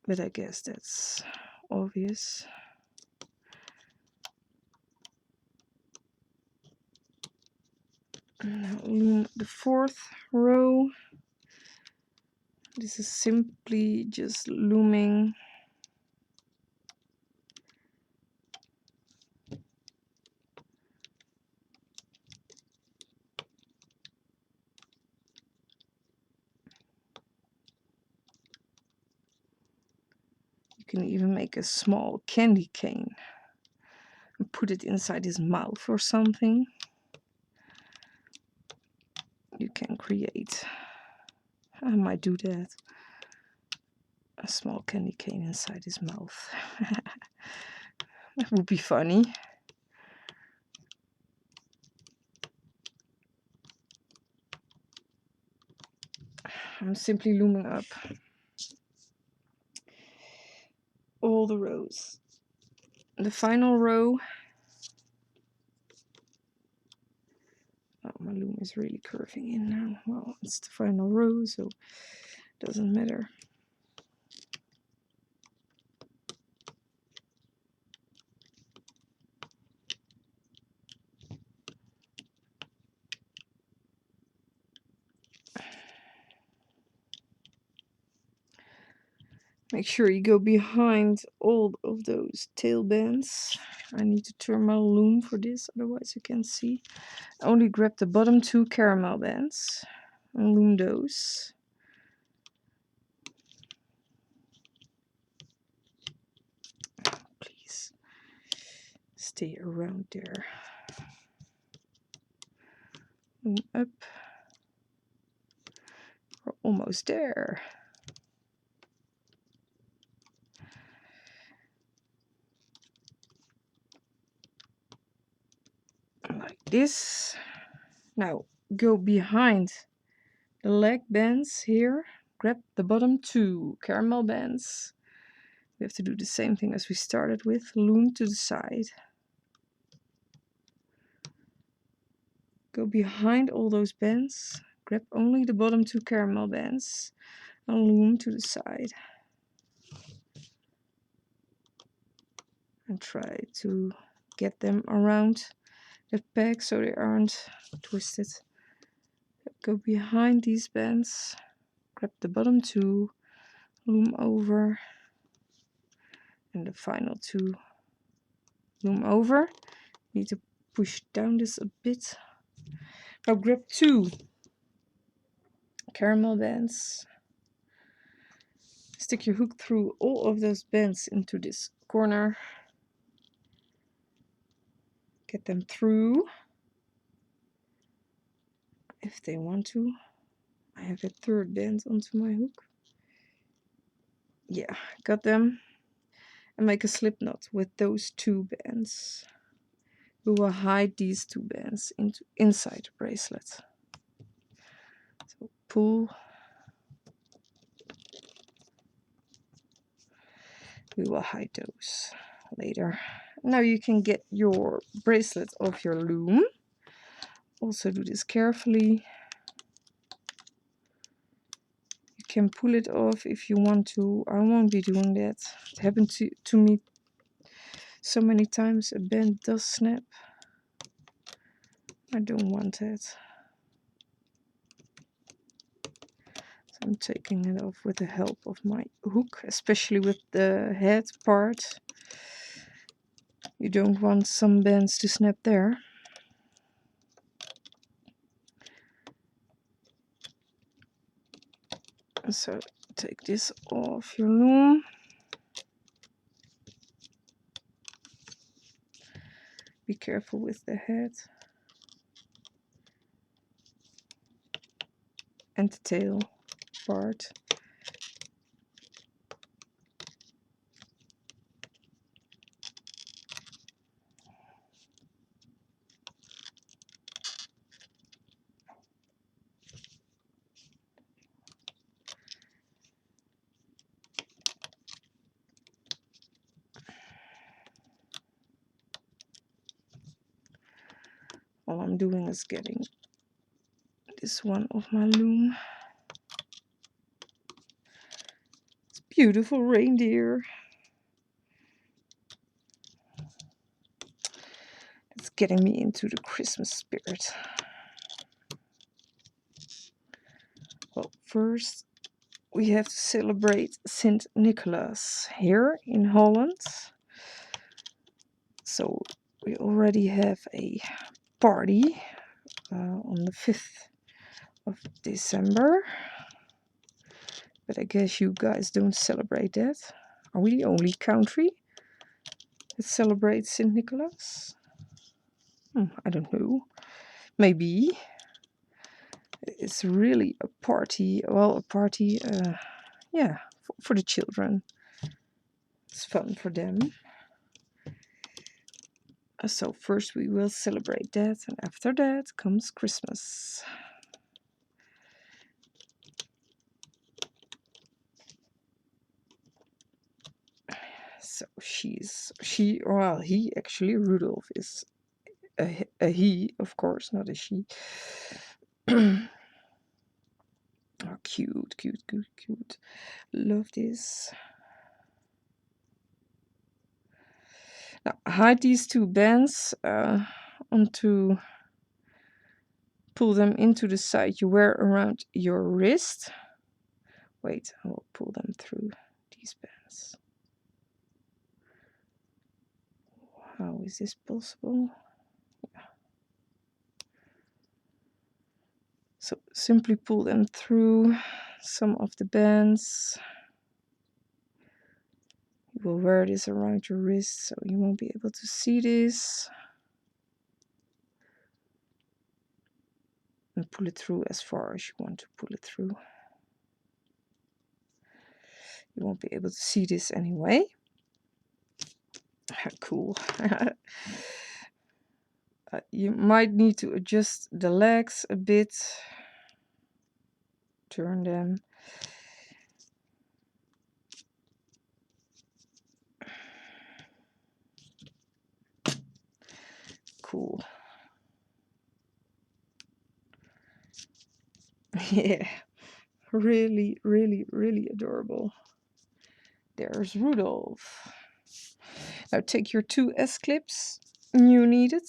But I guess that's obvious. Now loom the fourth row. This is simply just looming you can even make a small candy cane and put it inside his mouth or something. You can create. I might do that. A small candy cane inside his mouth. That would be funny. I'm simply looming up all the rows. The final row. Oh, my loom is really curving in now. Well, it's the final row, so it doesn't matter. Make sure you go behind all of those tail bands. I need to turn my loom for this, otherwise you can't see. Only grab the bottom two caramel bands and loom those. Please stay around there. Loom up. We're almost there. Like this. Now go behind the leg bands here. Grab the bottom two caramel bands. We have to do the same thing as we started with. Loom to the side. Go behind all those bands. Grab only the bottom two caramel bands and loom to the side. And try to get them around the peg so they aren't twisted. Go behind these bands, grab the bottom two, loom over, and the final two loom over. Need to push down this a bit. Now grab two caramel bands. Stick your hook through all of those bands into this corner. Get them through if they want to. I have a third band onto my hook. Yeah, got them. And make a slip knot with those two bands. We will hide these two bands inside the bracelet. So pull. We will hide those later. Now you can get your bracelet off your loom. Also do this carefully. You can pull it off if you want to. I won't be doing that. It happened to me so many times. A band does snap. I don't want that. So I'm taking it off with the help of my hook, especially with the head part. You don't want some bands to snap there. So take this off your loom. Be careful with the head and the tail part. All I'm doing is getting this one off my loom. It's beautiful reindeer. It's getting me into the Christmas spirit. Well, first we have to celebrate Saint Nicholas here in Holland. So we already have a party on the 5th of December. But I guess you guys don't celebrate that. Are we the only country that celebrates Saint Nicholas? I don't know. Maybe. It's really a party. Well, a party, yeah, for the children. It's fun for them. So first we will celebrate that, and after that comes Christmas. So he actually, Rudolph is a he, of course, not a she. Oh, cute, cute, cute, cute. Love this. Now hide these two bands onto, pull them into the side you wear around your wrist. Wait, I will pull them through these bands. How is this possible? Yeah. So simply pull them through some of the bands. You will wear this around your wrist, so you won't be able to see this. And pull it through as far as you want to pull it through. You won't be able to see this anyway. Cool. You might need to adjust the legs a bit. Turn them. Cool. Yeah, really, really, really adorable. There's Rudolph. Now take your two S-clips you needed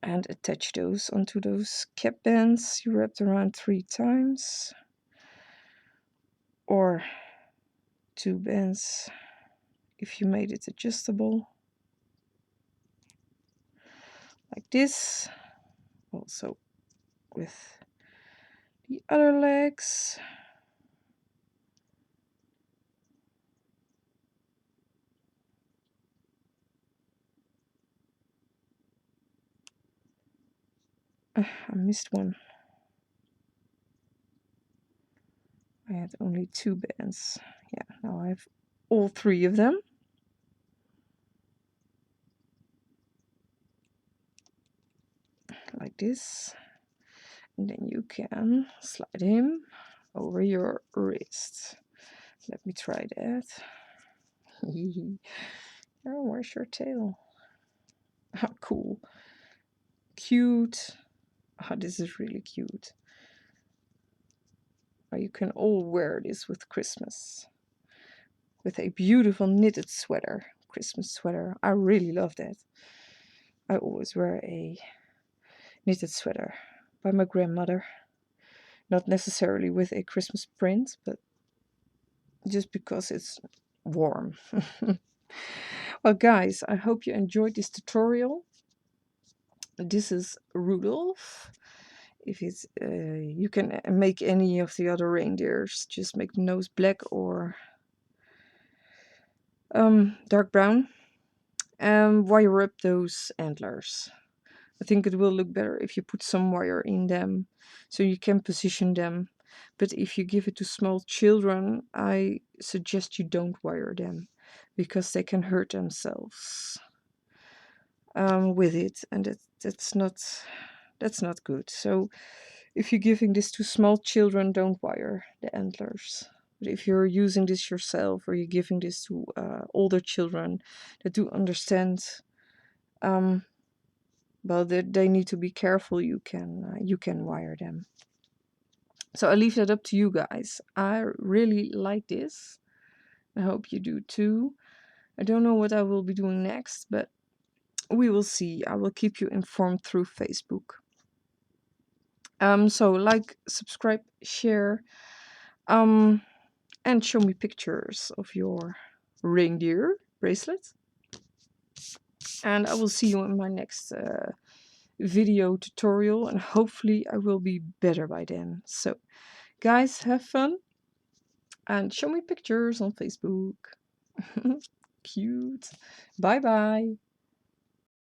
and attach those onto those cap bands you wrapped around 3 times, or 2 bands if you made it adjustable, like this. Also with the other legs. I missed one. I had only 2 bands. Yeah, now I have all 3 of them. Like this. And then you can slide him over your wrist. Let me try that. Oh, where's your tail? How cool. Cute. Oh, this is really cute. Oh, you can all wear this with Christmas. With a beautiful knitted sweater. Christmas sweater. I really love that. I always wear a knitted sweater by my grandmother. Not necessarily with a Christmas print, but just because it's warm. Well, guys, I hope you enjoyed this tutorial. This is Rudolph. If it's you can make any of the other reindeers, just make the nose black or dark brown, and wire up those antlers. I think it will look better if you put some wire in them so you can position them. But if you give it to small children, I suggest you don't wire them because they can hurt themselves with it, and that's not good. So if you're giving this to small children, don't wire the antlers. But if you're using this yourself or you're giving this to older children that do understand, well, they need to be careful. You can wire them. So I leave that up to you guys. I really like this. I hope you do too. I don't know what I will be doing next, but we will see. I will keep you informed through Facebook. So like, subscribe, share, and show me pictures of your reindeer bracelet. And I will see you in my next video tutorial, and hopefully I will be better by then. So guys, have fun and show me pictures on Facebook. Cute. Bye bye.